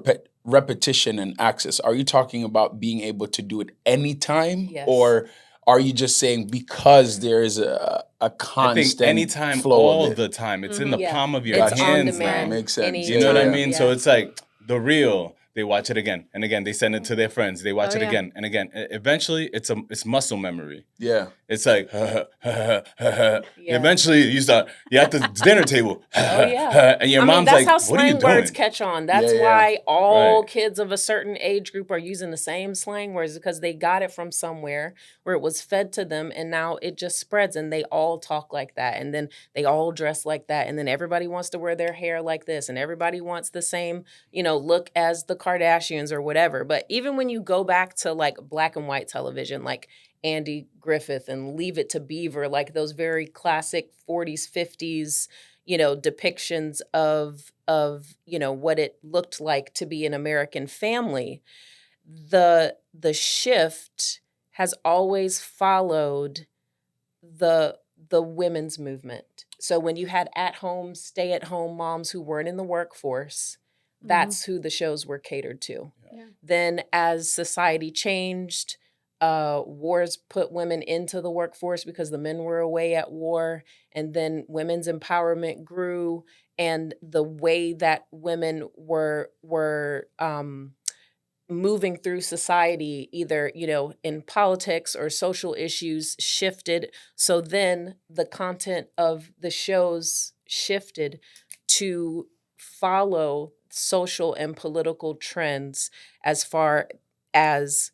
Speaker 4: repetition and access, are you talking about being able to do it anytime?
Speaker 2: Yes.
Speaker 4: Or are you just saying because there is a constant
Speaker 1: I think anytime,
Speaker 4: flow
Speaker 1: all
Speaker 4: of it?
Speaker 1: the time. It's in the
Speaker 2: Yeah.
Speaker 1: palm of your
Speaker 2: It's on
Speaker 1: hands
Speaker 2: demand.
Speaker 1: now.
Speaker 4: Makes sense.
Speaker 2: Any
Speaker 1: You know what I
Speaker 2: time,
Speaker 1: mean?
Speaker 2: yeah.
Speaker 1: So it's like the reel. They watch it again and again. They send it to their friends. They watch
Speaker 3: Oh,
Speaker 1: it
Speaker 3: yeah.
Speaker 1: again and again. Eventually, it's muscle memory.
Speaker 4: Yeah.
Speaker 1: It's like,
Speaker 2: Yeah.
Speaker 1: Eventually you're at the dinner table,
Speaker 2: Oh, yeah.
Speaker 1: and your
Speaker 2: I mean,
Speaker 1: mom's
Speaker 2: that's
Speaker 1: like,
Speaker 2: how
Speaker 1: what are you
Speaker 2: slang
Speaker 1: doing?
Speaker 2: words catch on. That's
Speaker 4: Yeah, yeah.
Speaker 2: why all
Speaker 1: Right.
Speaker 2: kids of a certain age group are using the same slang words because they got it from somewhere where it was fed to them, and now it just spreads, and they all talk like that, and then they all dress like that, and then everybody wants to wear their hair like this, and everybody wants the same, look as the Kardashians or whatever. But even when you go back to like black and white television, like Andy Griffith and Leave It to Beaver, like those very classic 40s, 50s, depictions of what it looked like to be an American family. The shift has always followed the the women's movement. So when you had at-home, stay-at-home moms who weren't in the workforce, that's who the shows were catered to.
Speaker 3: Yeah.
Speaker 2: Then as society changed, wars put women into the workforce because the men were away at war, and then women's empowerment grew, and the way that women were moving through society, either, in politics or social issues, shifted. So then the content of the shows shifted to follow social and political trends as far as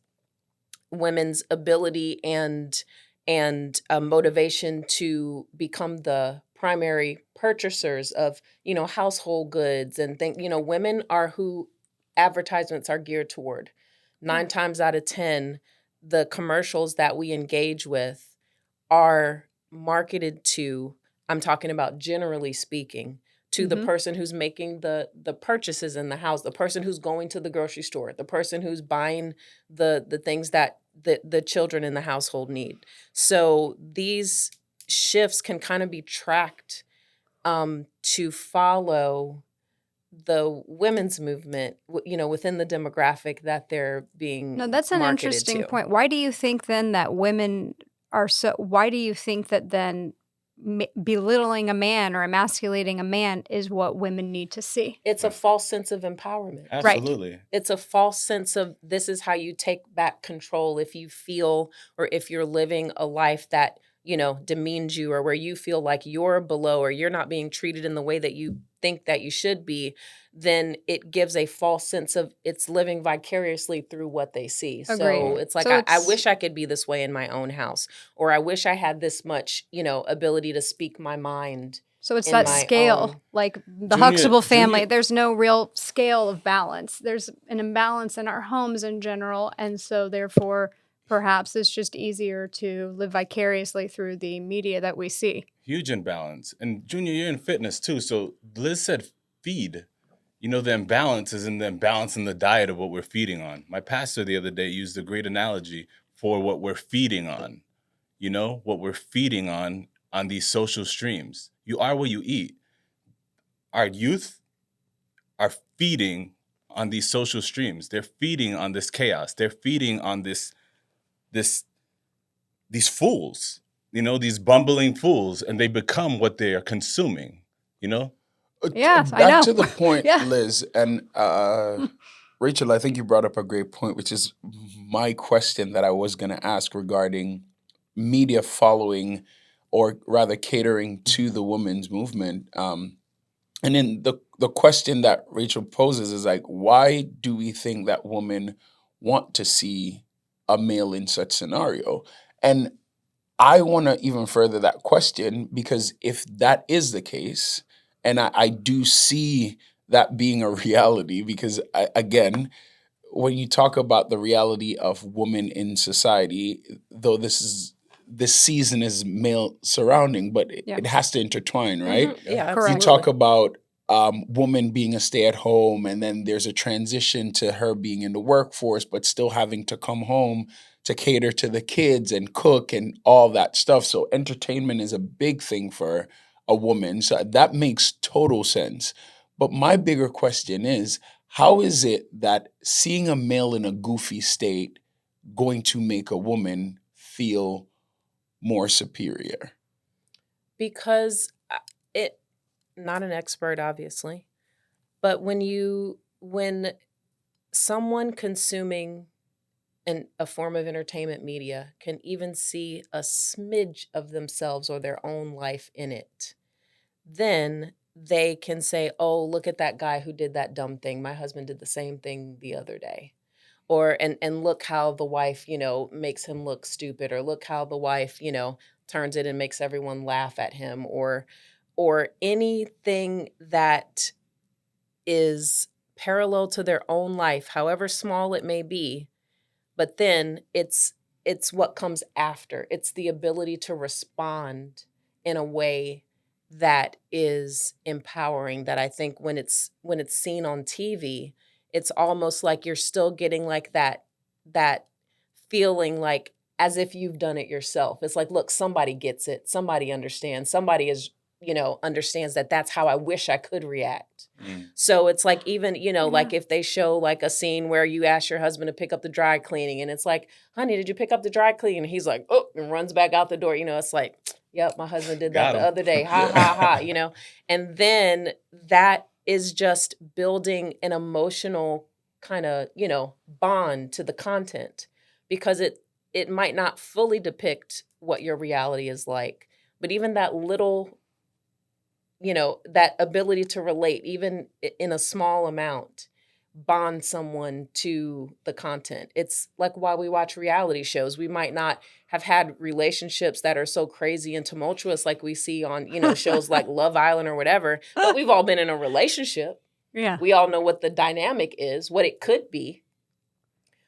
Speaker 2: women's ability and motivation to become the primary purchasers of household goods and think women are who advertisements are geared toward. 9 times out of 10, the commercials that we engage with are marketed to, I'm talking about generally speaking, to the person who's making the purchases in the house, the person who's going to the grocery store, the person who's buying the things that the children in the household need. So these shifts can kind of be tracked to follow the women's movement, within the demographic that they're being
Speaker 3: No, that's an
Speaker 2: marketed
Speaker 3: interesting
Speaker 2: to.
Speaker 3: point. Why do you think then that women are so? Why do you think that then belittling a man or emasculating a man is what women need to see?
Speaker 2: It's a false sense of empowerment.
Speaker 1: Absolutely.
Speaker 2: It's a false sense of this is how you take back control if you feel or if you're living a life that, demeans you, or where you feel like you're below or you're not being treated in the way that you think that you should be, then it gives a false sense of it's living vicariously through what they see. So
Speaker 3: Agreed.
Speaker 2: it's like,
Speaker 3: So
Speaker 2: I
Speaker 3: it's-
Speaker 2: wish I could be this way in my own house, or I wish I had this much, ability to speak my mind.
Speaker 3: So it's
Speaker 2: in
Speaker 3: that
Speaker 2: my
Speaker 3: scale,
Speaker 2: own-
Speaker 3: like the
Speaker 1: Junior-
Speaker 3: Huxtable family.
Speaker 1: Junior-
Speaker 3: There's no real scale of balance. There's an imbalance in our homes in general, and so therefore, perhaps it's just easier to live vicariously through the media that we see.
Speaker 1: Huge imbalance. And Junior, you're in fitness too. So Liz said feed. The imbalance is in the imbalance in the diet of what we're feeding on. My pastor the other day used a great analogy for what we're feeding on. What we're feeding on these social streams. You are what you eat. Our youth are feeding on these social streams. They're feeding on this chaos. They're feeding on these fools, these bumbling fools, and they become what they are consuming,
Speaker 3: Yes, I
Speaker 4: Back
Speaker 3: know.
Speaker 4: to the point,
Speaker 3: Yeah.
Speaker 4: Liz, and Rachel, I think you brought up a great point, which is my question that I was going to ask regarding media following, or rather catering to the women's movement. And then the question that Rachel poses is like, why do we think that women want to see a male in such scenario? And I want to even further that question, because if that is the case, and I do see that being a reality, because again, when you talk about the reality of women in society, though this season is male surrounding, but
Speaker 3: Yeah.
Speaker 4: it has to intertwine, right?
Speaker 2: Mhm. Yeah,
Speaker 3: Correct.
Speaker 4: You
Speaker 2: absolutely.
Speaker 4: talk about woman being a stay-at-home, and then there's a transition to her being in the workforce, but still having to come home to cater to the kids and cook and all that stuff. So entertainment is a big thing for a woman. So that makes total sense. But my bigger question is, how is it that seeing a male in a goofy state going to make a woman feel more superior?
Speaker 2: Because it not an expert obviously, but when someone consuming a form of entertainment media can even see a smidge of themselves or their own life in it, then they can say, oh, look at that guy who did that dumb thing, my husband did the same thing the other day, or and look how the wife makes him look stupid, or look how the wife turns it and makes everyone laugh at him, or anything that is parallel to their own life, however small it may be. But then it's what comes after. It's the ability to respond in a way that is empowering, that I think when it's seen on TV, it's almost like you're still getting like that feeling like as if you've done it yourself. It's like, look, somebody gets it. Somebody understands. Somebody is, understands that that's how I wish I could react. So it's like, even, like if they show like a scene where you ask your husband to pick up the dry cleaning and it's like, honey, did you pick up the dry cleaning? And he's like, oh, and runs back out the door. It's like, yep, my husband did that
Speaker 1: Got
Speaker 2: the
Speaker 1: him.
Speaker 2: other day. Ha, ha, ha, And then that is just building an emotional kind of, bond to the content, because it might not fully depict what your reality is like, but even that little, that ability to relate, even in a small amount, bond someone to the content. It's like why we watch reality shows. We might not have had relationships that are so crazy and tumultuous like we see on, shows like Love Island or whatever, but we've all been in a relationship.
Speaker 3: Yeah.
Speaker 2: We all know what the dynamic is, what it could be.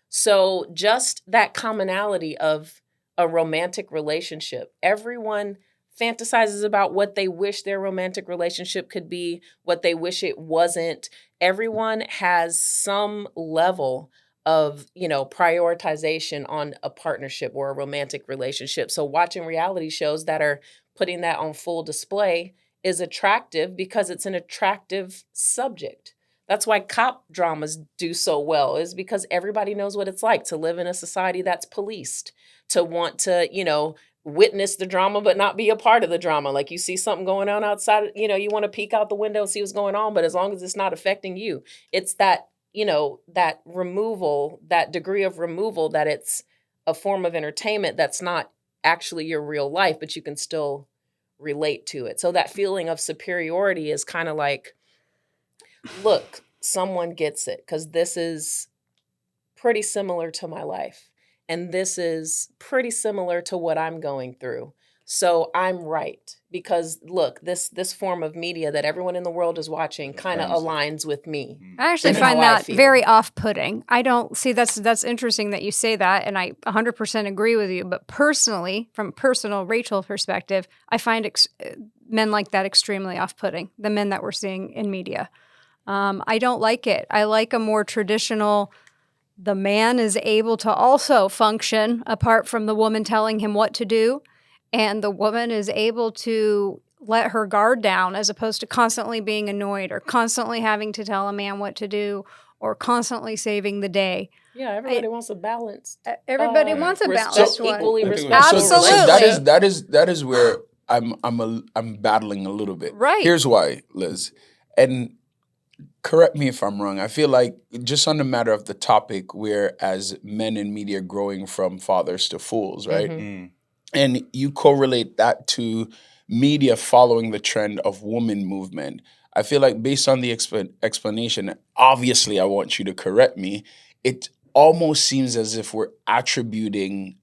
Speaker 2: So just that commonality of a romantic relationship, everyone fantasizes about what they wish their romantic relationship could be, what they wish it wasn't. Everyone has some level of, prioritization on a partnership or a romantic relationship. So watching reality shows that are putting that on full display is attractive because it's an attractive subject. That's why cop dramas do so well, is because everybody knows what it's like to live in a society that's policed, to want to, witness the drama but not be a part of the drama. Like you see something going on outside, you want to peek out the window and see what's going on, but as long as it's not affecting you. It's that, that removal, that degree of removal, that it's a form of entertainment that's not actually your real life, but you can still relate to it. So that feeling of superiority is kind of like, look, someone gets it, because this is pretty similar to my life. And this is pretty similar to what I'm going through. So I'm right, because look, this form of media that everyone in the world is watching kind of aligns with me.
Speaker 3: I actually
Speaker 2: and
Speaker 3: find
Speaker 2: how I
Speaker 3: that
Speaker 2: feel.
Speaker 3: very off-putting. I don't see that's interesting that you say that, and I 100% agree with you. But personally, from personal Rachel perspective, I find men like that extremely off-putting. The men that we're seeing in media, I don't like it. I like a more traditional. The man is able to also function apart from the woman telling him what to do, and the woman is able to let her guard down as opposed to constantly being annoyed or constantly having to tell a man what to do or constantly saving the day.
Speaker 2: Yeah, everybody wants a balance.
Speaker 3: Everybody wants a balanced one.
Speaker 2: Equally
Speaker 1: I think
Speaker 2: respectful
Speaker 3: Absolutely.
Speaker 4: That is where I'm battling a little bit.
Speaker 3: Right.
Speaker 4: Here's why, Liz, and correct me if I'm wrong. I feel like just on the matter of the topic, we're as men in media growing from fathers to fools, right?
Speaker 2: Mm-hmm.
Speaker 4: And you correlate that to media following the trend of woman movement. I feel like based on the explanation, obviously I want you to correct me, it almost seems as if we're attributing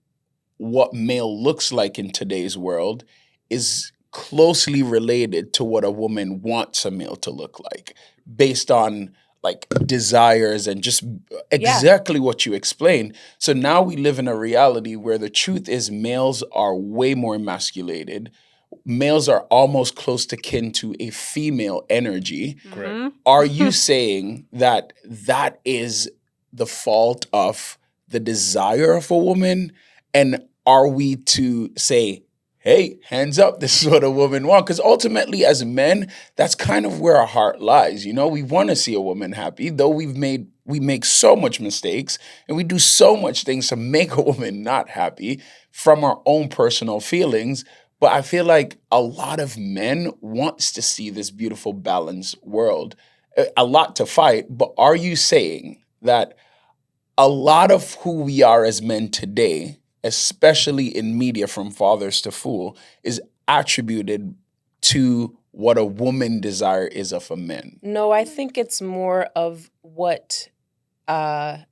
Speaker 4: what male looks like in today's world is closely related to what a woman wants a male to look like based on like desires and just exactly what you explained. So now we live in a reality where the truth is males are way more emasculated. Males are almost close to kin to a female energy.
Speaker 1: Correct.
Speaker 4: Are you saying that that is the fault of the desire of a woman? And are we to say, hey, hands up, this is what a woman wants? Because ultimately, as men, that's kind of where our heart lies. We want to see a woman happy, though we make so much mistakes and we do so much things to make a woman not happy from our own personal feelings. But I feel like a lot of men wants to see this beautiful, balanced world. A lot to fight, but are you saying that a lot of who we are as men today, especially in media from fathers to fool, is attributed to what a woman desire is of a man?
Speaker 2: No, I think it's more of what the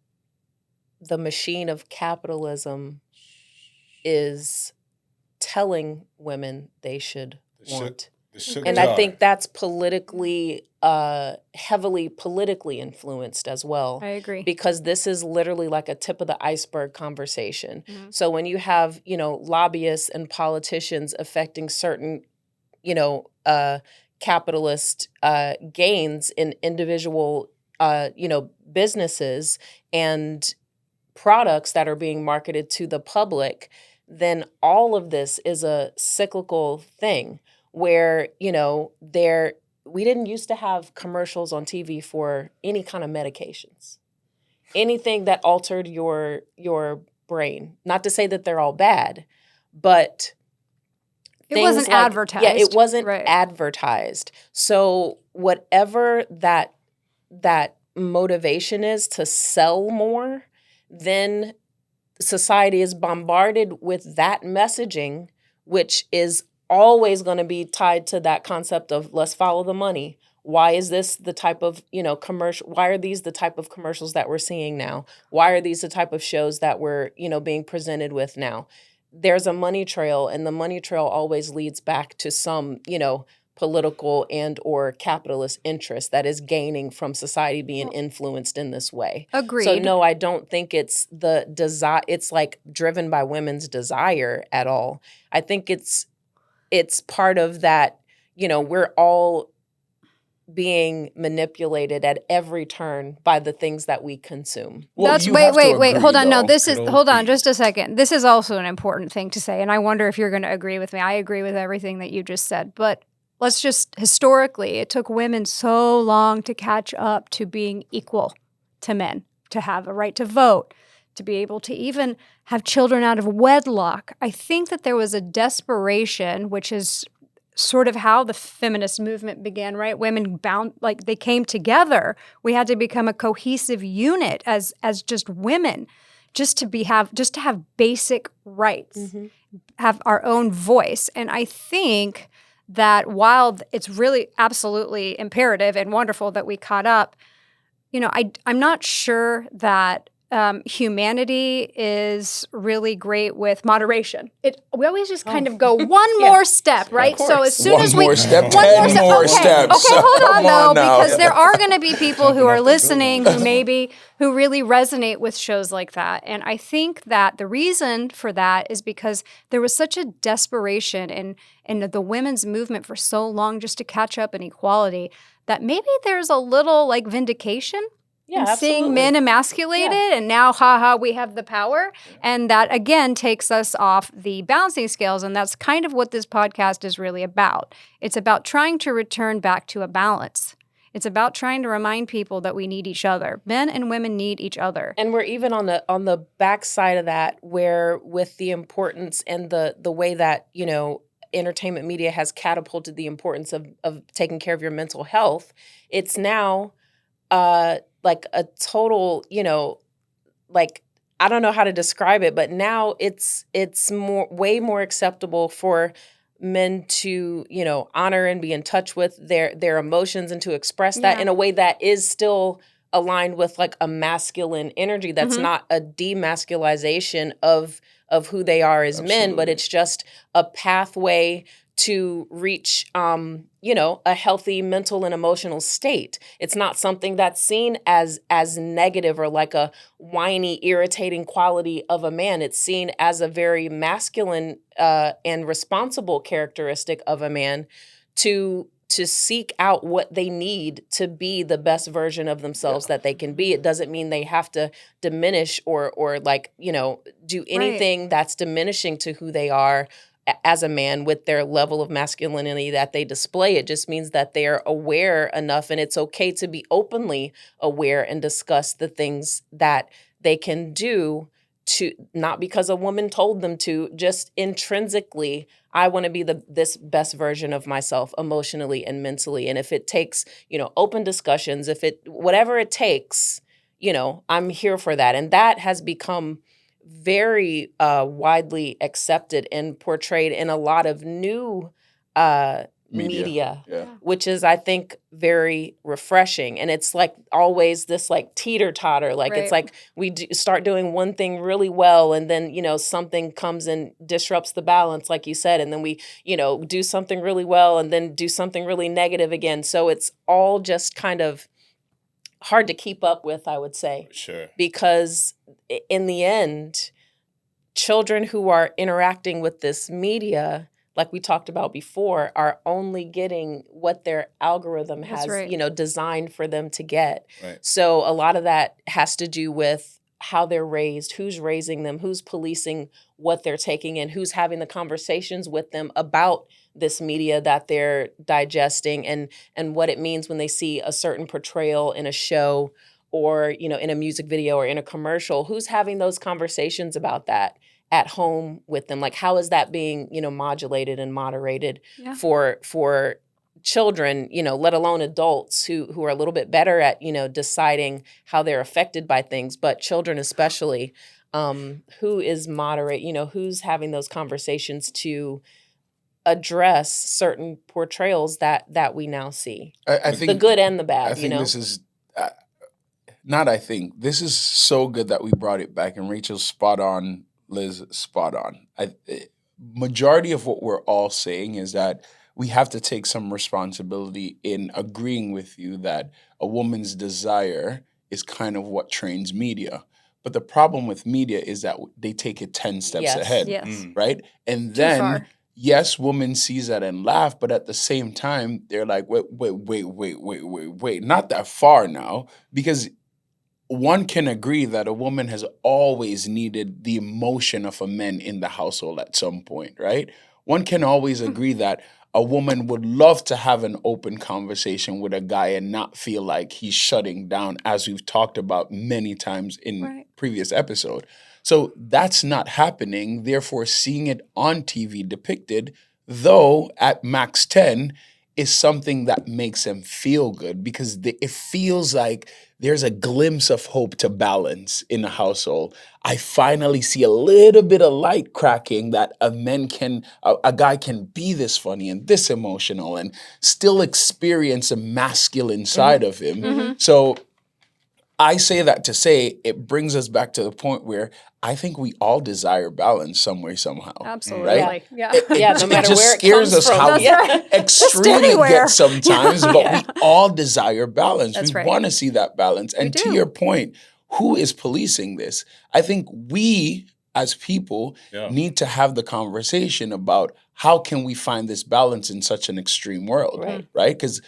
Speaker 2: machine of capitalism is telling women they should want. And I think that's politically, heavily politically influenced as well.
Speaker 3: I agree.
Speaker 2: Because this is literally like a tip of the iceberg conversation.
Speaker 3: Mhm.
Speaker 2: So when you have, lobbyists and politicians affecting certain, capitalist gains in individual, businesses, and products that are being marketed to the public, then all of this is a cyclical thing where, we didn't used to have commercials on TV for any kind of medications, anything that altered your brain. Not to say that they're all bad, but
Speaker 3: It wasn't advertised.
Speaker 2: Yeah, it wasn't
Speaker 3: Right.
Speaker 2: advertised. So whatever that motivation is to sell more, then society is bombarded with that messaging, which is always going to be tied to that concept of let's follow the money. Why is this the type of, commercial? Why are these the type of commercials that we're seeing now? Why are these the type of shows that we're, being presented with now? There's a money trail, and the money trail always leads back to some, political and or capitalist interest that is gaining from society being influenced in this way.
Speaker 3: Agreed.
Speaker 2: So no, I don't think it's the desire. It's like driven by women's desire at all. I think it's part of that. We're all being manipulated at every turn by the things that we consume.
Speaker 4: Well,
Speaker 3: That's
Speaker 4: you have to
Speaker 3: wait.
Speaker 4: agree,
Speaker 3: Hold on. No,
Speaker 4: though.
Speaker 3: this is
Speaker 1: It'll
Speaker 3: hold on
Speaker 1: be-
Speaker 3: just a second. This is also an important thing to say, and I wonder if you're going to agree with me. I agree with everything that you just said, but let's just historically, it took women so long to catch up to being equal to men, to have a right to vote, to be able to even have children out of wedlock. I think that there was a desperation, which is sort of how the feminist movement began, right? Women they came together. We had to become a cohesive unit as just women, just to have basic rights, have our own voice. And I think that while it's really absolutely imperative and wonderful that we caught up, I'm not sure that humanity is really great with moderation. We always just kind of go one more step, right? So as soon as we
Speaker 4: more step,
Speaker 3: one
Speaker 4: 10 more
Speaker 3: okay.
Speaker 4: steps.
Speaker 3: Okay, hold on
Speaker 4: Come
Speaker 3: though,
Speaker 4: on now.
Speaker 3: because there are going to be people who are
Speaker 1: off the
Speaker 3: listening
Speaker 1: building.
Speaker 3: who really resonate with shows like that. And I think that the reason for that is because there was such a desperation in the women's movement for so long just to catch up in equality that maybe there's a little like vindication
Speaker 2: Yeah,
Speaker 3: and seeing men emasculated, and now, we have the power. And that, again, takes us off the balancing scales. And that's kind of what this podcast is really about. It's about trying to return back to a balance. It's about trying to remind people that we need each other. Men and women need each other.
Speaker 2: And we're even on the backside of that, where with the importance and the way that, entertainment media has catapulted the importance of taking care of your mental health, it's now like a total, I don't know how to describe it, but now it's way more acceptable for men to, honor and be in touch with their emotions and to express that in a way that is still aligned with like a masculine energy. That's not a demasculization of who they are as men, but it's just a pathway to reach, a healthy mental and emotional state. It's not something that's seen as negative or like a whiny, irritating quality of a man. It's seen as a very masculine and responsible characteristic of a man to seek out what they need to be the best version of themselves that they can be. It doesn't mean they have to diminish or like, do anything that's diminishing to who they are as a man with their level of masculinity that they display. It just means that they're aware enough, and it's okay to be openly aware and discuss the things that they can do, to not because a woman told them to, just intrinsically, I want to be this best version of myself emotionally and mentally. And if it takes, open discussions, whatever it takes, I'm here for that. And that has become very widely accepted and portrayed in a lot of new media, which is, I think, very refreshing. And it's like always this like teeter-totter, like it's like we start doing one thing really well, and then, something comes and disrupts the balance, like you said, and then we, do something really well and then do something really negative again. So it's all just kind of hard to keep up with, I would say.
Speaker 1: Sure.
Speaker 2: Because in the end, children who are interacting with this media, like we talked about before, are only getting what their algorithm has, designed for them to get.
Speaker 1: Right.
Speaker 2: So a lot of that has to do with how they're raised, who's raising them, who's policing what they're taking in, who's having the conversations with them about this media that they're digesting, and what it means when they see a certain portrayal in a show or, you know, in a music video or in a commercial. Who's having those conversations about that at home with them? Like, how is that being, you know, modulated and moderated
Speaker 3: Yeah.
Speaker 2: for children, you know, let alone adults who are a little bit better at, you know, deciding how they're affected by things, but children especially, who is moderate, you know, who's having those conversations to address certain portrayals that we now see,
Speaker 4: I
Speaker 2: the
Speaker 4: think
Speaker 2: good and the
Speaker 4: I
Speaker 2: bad, you
Speaker 4: think
Speaker 2: know?
Speaker 4: this is not. I think this is so good that we brought it back, and Rachel's spot on. Liz, spot on. Majority of what we're all saying is that we have to take some responsibility in agreeing with you that a woman's desire is kind of what trains media. But the problem with media is that they take it 10 steps
Speaker 2: Yes.
Speaker 4: ahead,
Speaker 3: Yes.
Speaker 4: right? And
Speaker 3: Too
Speaker 4: then,
Speaker 3: far.
Speaker 4: yes, woman sees that and laugh, but at the same time, they're like, wait, not that far now, because one can agree that a woman has always needed the emotion of a man in the household at some point, right? One can always agree that a woman would love to have an open conversation with a guy and not feel like he's shutting down, as we've talked about many times in
Speaker 3: Right.
Speaker 4: previous episode. So that's not happening. Therefore, seeing it on TV depicted, though at max 10, is something that makes them feel good because it feels like there's a glimpse of hope to balance in a household. I finally see a little bit of light cracking that a guy can be this funny and this emotional and still experience a masculine side of him.
Speaker 3: Mhm.
Speaker 4: So I say that to say it brings us back to the point where I think we all desire balance some way, somehow.
Speaker 3: Absolutely. Yeah.
Speaker 2: Yeah, no matter
Speaker 4: just
Speaker 2: where it
Speaker 4: scares
Speaker 2: comes
Speaker 4: us
Speaker 2: from.
Speaker 4: how
Speaker 3: That's
Speaker 2: Yeah.
Speaker 3: right.
Speaker 4: extreme it
Speaker 3: anywhere.
Speaker 4: gets sometimes, but
Speaker 2: Yeah.
Speaker 4: we all desire balance.
Speaker 3: That's
Speaker 4: we
Speaker 3: right.
Speaker 4: want to see that balance.
Speaker 3: We
Speaker 4: And to
Speaker 3: do.
Speaker 4: your point, who is policing this? I think we as people
Speaker 1: Yeah.
Speaker 4: need to have the conversation about how can we find this balance in such an extreme world,
Speaker 2: Right.
Speaker 4: right? Because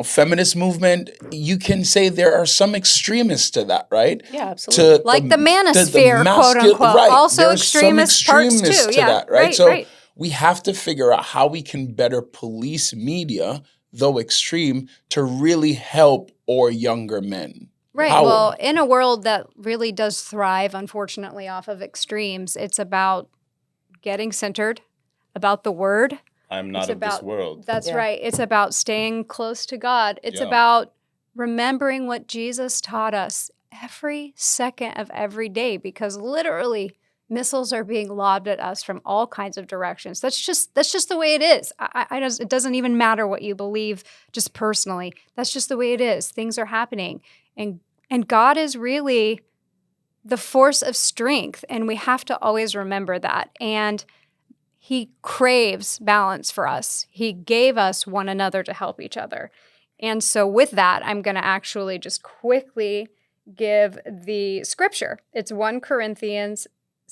Speaker 4: feminist movement, you can say there are some extremists to that, right?
Speaker 2: Yeah, absolutely.
Speaker 3: Like the manosphere, quote unquote.
Speaker 4: Right.
Speaker 3: Also
Speaker 4: There's some
Speaker 3: extremist parts too.
Speaker 4: to
Speaker 3: Yeah.
Speaker 4: that, right?
Speaker 3: Right.
Speaker 4: So
Speaker 3: Right.
Speaker 4: we have to figure out how we can better police media, though extreme, to really help our younger men.
Speaker 3: Right.
Speaker 4: How?
Speaker 3: Well, in a world that really does thrive, unfortunately, off of extremes, it's about getting centered, about the word.
Speaker 1: I'm not
Speaker 3: It's
Speaker 1: of this
Speaker 3: about-
Speaker 1: world.
Speaker 3: That's
Speaker 2: Yeah.
Speaker 3: right. It's about staying close to God. It's
Speaker 1: Yeah.
Speaker 3: about remembering what Jesus taught us every second of every day, because literally missiles are being lobbed at us from all kinds of directions. That's just the way it is. It doesn't even matter what you believe just personally. That's just the way it is. Things are happening. And God is really the force of strength, and we have to always remember that. And He craves balance for us. He gave us one another to help each other. And so with that, I'm going to actually just quickly give the scripture. It's 1 Corinthians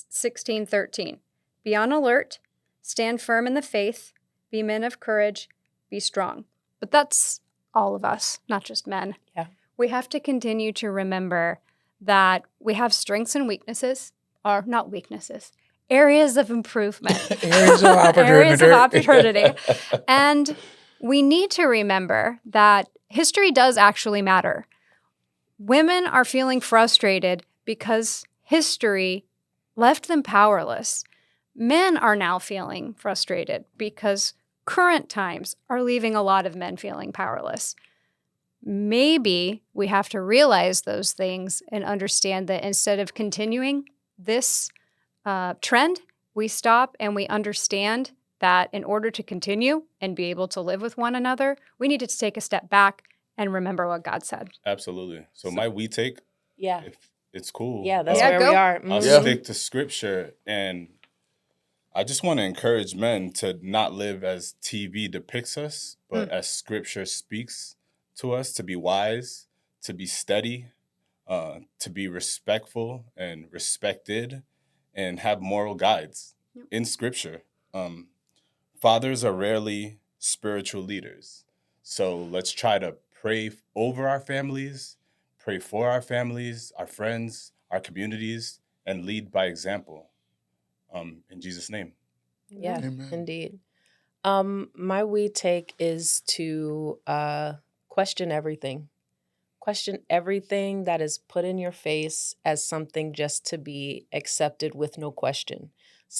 Speaker 3: 16:13. Be on alert, stand firm in the faith, be men of courage, be strong. But that's all of us, not just men.
Speaker 2: Yeah.
Speaker 3: We have to continue to remember that we have strengths and weaknesses, or not weaknesses, areas of improvement.
Speaker 4: Areas of opportunity.
Speaker 3: Areas of opportunity. And we need to remember that history does actually matter. Women are feeling frustrated because history left them powerless. Men are now feeling frustrated because current times are leaving a lot of men feeling powerless. Maybe we have to realize those things and understand that instead of continuing this trend, we stop and we understand that in order to continue and be able to live with one another, we need to take a step back and remember what God said.
Speaker 1: Absolutely. So my we take,
Speaker 2: Yeah.
Speaker 1: if it's cool.
Speaker 2: Yeah, that's
Speaker 3: Yeah,
Speaker 2: where
Speaker 3: go.
Speaker 2: we are.
Speaker 1: I'll
Speaker 2: Mhm.
Speaker 1: stick to scripture, and I just want to encourage men to not live as TV depicts us, but as scripture speaks to us, to be wise, to be steady, to be respectful and respected, and have moral guides in scripture. Fathers are rarely spiritual leaders. So let's try to pray over our families, pray for our families, our friends, our communities, and lead by example. In Jesus' name.
Speaker 2: Yeah,
Speaker 4: Amen.
Speaker 2: indeed. My we take is to question everything. Question everything that is put in your face as something just to be accepted with no question.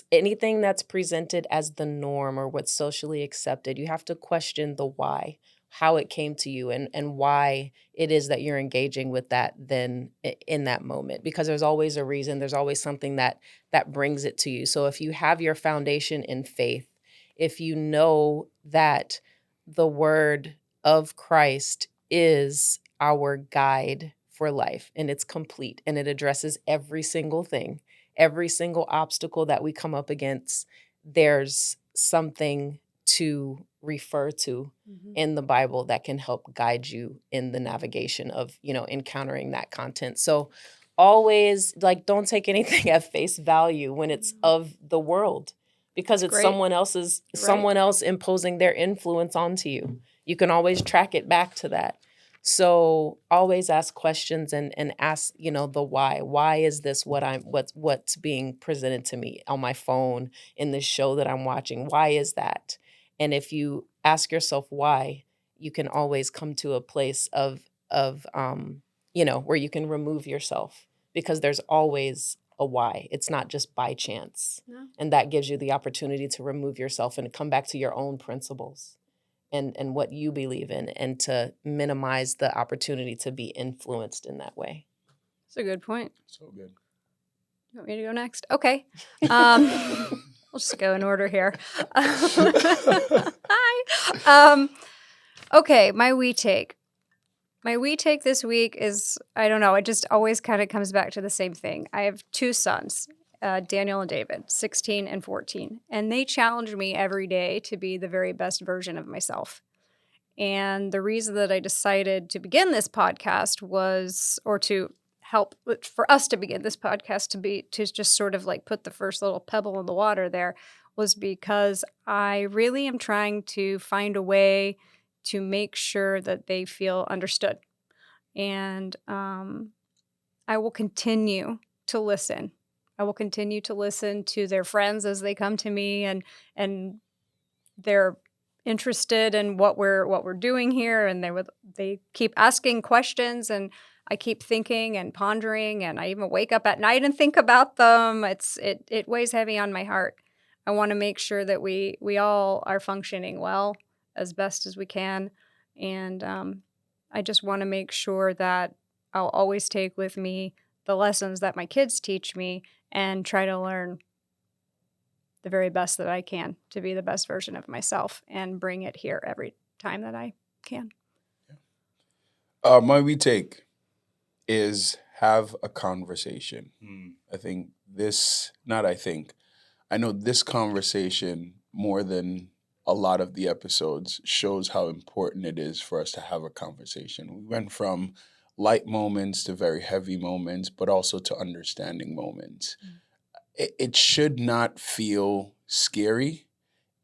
Speaker 2: Anything that's presented as the norm or what's socially accepted, you have to question the why, how it came to you, and why it is that you're engaging with that then in that moment. Because there's always a reason, there's always something that brings it to you. So if you have your foundation in faith, if you know that the word of Christ is our guide for life and it's complete and it addresses every single thing, every single obstacle that we come up against, there's something to refer to in the Bible that can help guide you in the navigation of, encountering that content. So always don't take anything at face value when it's of the world, because it's
Speaker 3: Great.
Speaker 2: someone else imposing their influence onto you. You can always track it back to that. So always ask questions and ask, the why. Why is this what's being presented to me on my phone in this show that I'm watching? Why is that? And if you ask yourself why, you can always come to a place of where you can remove yourself, because there's always a why. It's not just by chance.
Speaker 3: No.
Speaker 2: And that gives you the opportunity to remove yourself and come back to your own principles and what you believe in, and to minimize the opportunity to be influenced in that way.
Speaker 3: That's a good point.
Speaker 4: So good.
Speaker 3: You want me to go next? Okay. We'll just go in order here. Hi. Okay, my we take. My we take this week is, I don't know, it just always kind of comes back to the same thing. I have two sons, Daniel and David, 16 and 14, and they challenge me every day to be the very best version of myself. And the reason that I decided to begin this podcast was, or to help for us to begin this podcast, to just sort of like put the first little pebble in the water there, was because I really am trying to find a way to make sure that they feel understood. And I will continue to listen. I will continue to listen to their friends as they come to me and they're interested in what we're doing here, and they keep asking questions, and I keep thinking and pondering, and I even wake up at night and think about them. It weighs heavy on my heart. I want to make sure that we all are functioning well as best as we can, and I just want to make sure that I'll always take with me the lessons that my kids teach me and try to learn the very best that I can to be the best version of myself and bring it here every time that I can.
Speaker 4: My we take is have a conversation. I know this conversation, more than a lot of the episodes, shows how important it is for us to have a conversation. We went from light moments to very heavy moments, but also to understanding moments. It should not feel scary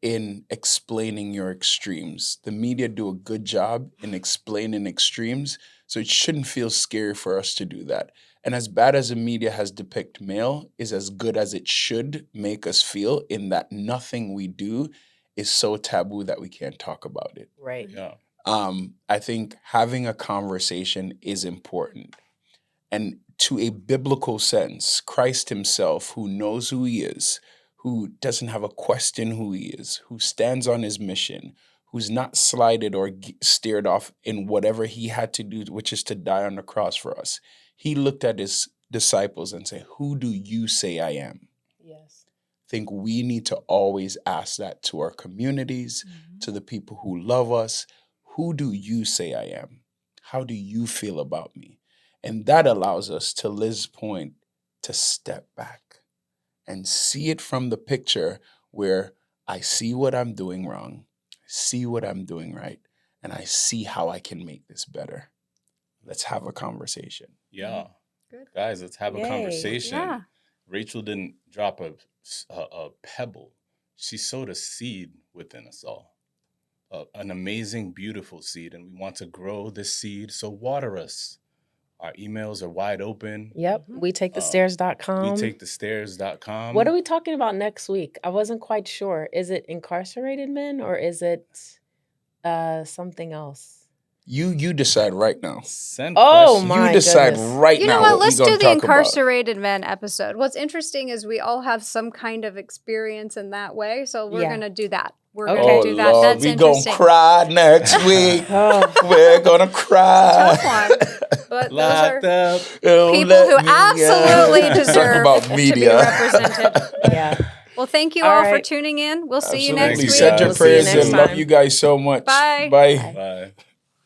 Speaker 4: in explaining your extremes. The media do a good job in explaining extremes, so it shouldn't feel scary for us to do that. And as bad as the media has depicted male is as good as it should make us feel, in that nothing we do is so taboo that we can't talk about it.
Speaker 2: Right.
Speaker 1: Yeah.
Speaker 4: I think having a conversation is important. And to a biblical sense, Christ himself, who knows who he is, who doesn't have a question who he is, who stands on his mission, who's not slighted or steered off in whatever he had to do, which is to die on the cross for us. He looked at his disciples and said, "Who do you say I am?"
Speaker 2: Yes.
Speaker 4: I think we need to always ask that to our communities, to the people who love us. Who do you say I am? How do you feel about me? And that allows us, to Liz's point, to step back and see it from the picture where I see what I'm doing wrong, I see what I'm doing right, and I see how I can make this better. Let's have a conversation.
Speaker 1: Yeah.
Speaker 3: Good.
Speaker 1: Guys, let's have
Speaker 2: Yay.
Speaker 1: a conversation.
Speaker 3: Yeah.
Speaker 1: Rachel didn't drop a pebble. She sowed a seed within us all. An amazing, beautiful seed. And we want to grow this seed. So water us. Our emails are wide open.
Speaker 2: Yep.
Speaker 3: Mhm.
Speaker 2: We take the stairs.com.
Speaker 1: We take the stairs.com.
Speaker 2: What are we talking about next week? I wasn't quite sure. Is it incarcerated men or is it something else?
Speaker 4: You decide right now.
Speaker 1: Send
Speaker 2: Oh,
Speaker 1: questions.
Speaker 2: my
Speaker 4: You decide
Speaker 2: goodness.
Speaker 4: right
Speaker 3: You
Speaker 4: now
Speaker 3: know what?
Speaker 4: we
Speaker 3: Let's
Speaker 4: gonna
Speaker 3: do the
Speaker 4: talk about.
Speaker 3: incarcerated men episode. What's interesting is we all have some kind of experience in that way, so we're
Speaker 2: Yeah.
Speaker 3: gonna do that. We're
Speaker 2: Okay.
Speaker 3: gonna
Speaker 4: Oh
Speaker 3: do that.
Speaker 4: Lord,
Speaker 3: That's
Speaker 4: we
Speaker 3: interesting.
Speaker 4: gonna cry next week.
Speaker 2: Oh,
Speaker 4: We're gonna cry.
Speaker 3: Tough one, but those are
Speaker 1: Locked up.
Speaker 4: Don't
Speaker 3: people
Speaker 4: let
Speaker 3: who
Speaker 4: me
Speaker 3: absolutely
Speaker 4: out.
Speaker 3: deserve
Speaker 4: Talk about
Speaker 3: to be
Speaker 4: media.
Speaker 3: represented.
Speaker 2: yeah.
Speaker 3: Well, thank you
Speaker 2: All
Speaker 3: all for
Speaker 2: right.
Speaker 3: tuning in. We'll see you
Speaker 4: Absolutely.
Speaker 3: next
Speaker 1: Thank you,
Speaker 3: week.
Speaker 4: Send your
Speaker 1: guys.
Speaker 2: We'll see you
Speaker 4: prayers
Speaker 2: next
Speaker 4: and love
Speaker 2: time.
Speaker 4: you guys so much.
Speaker 3: Bye.
Speaker 4: Bye.
Speaker 2: Bye.
Speaker 1: Bye.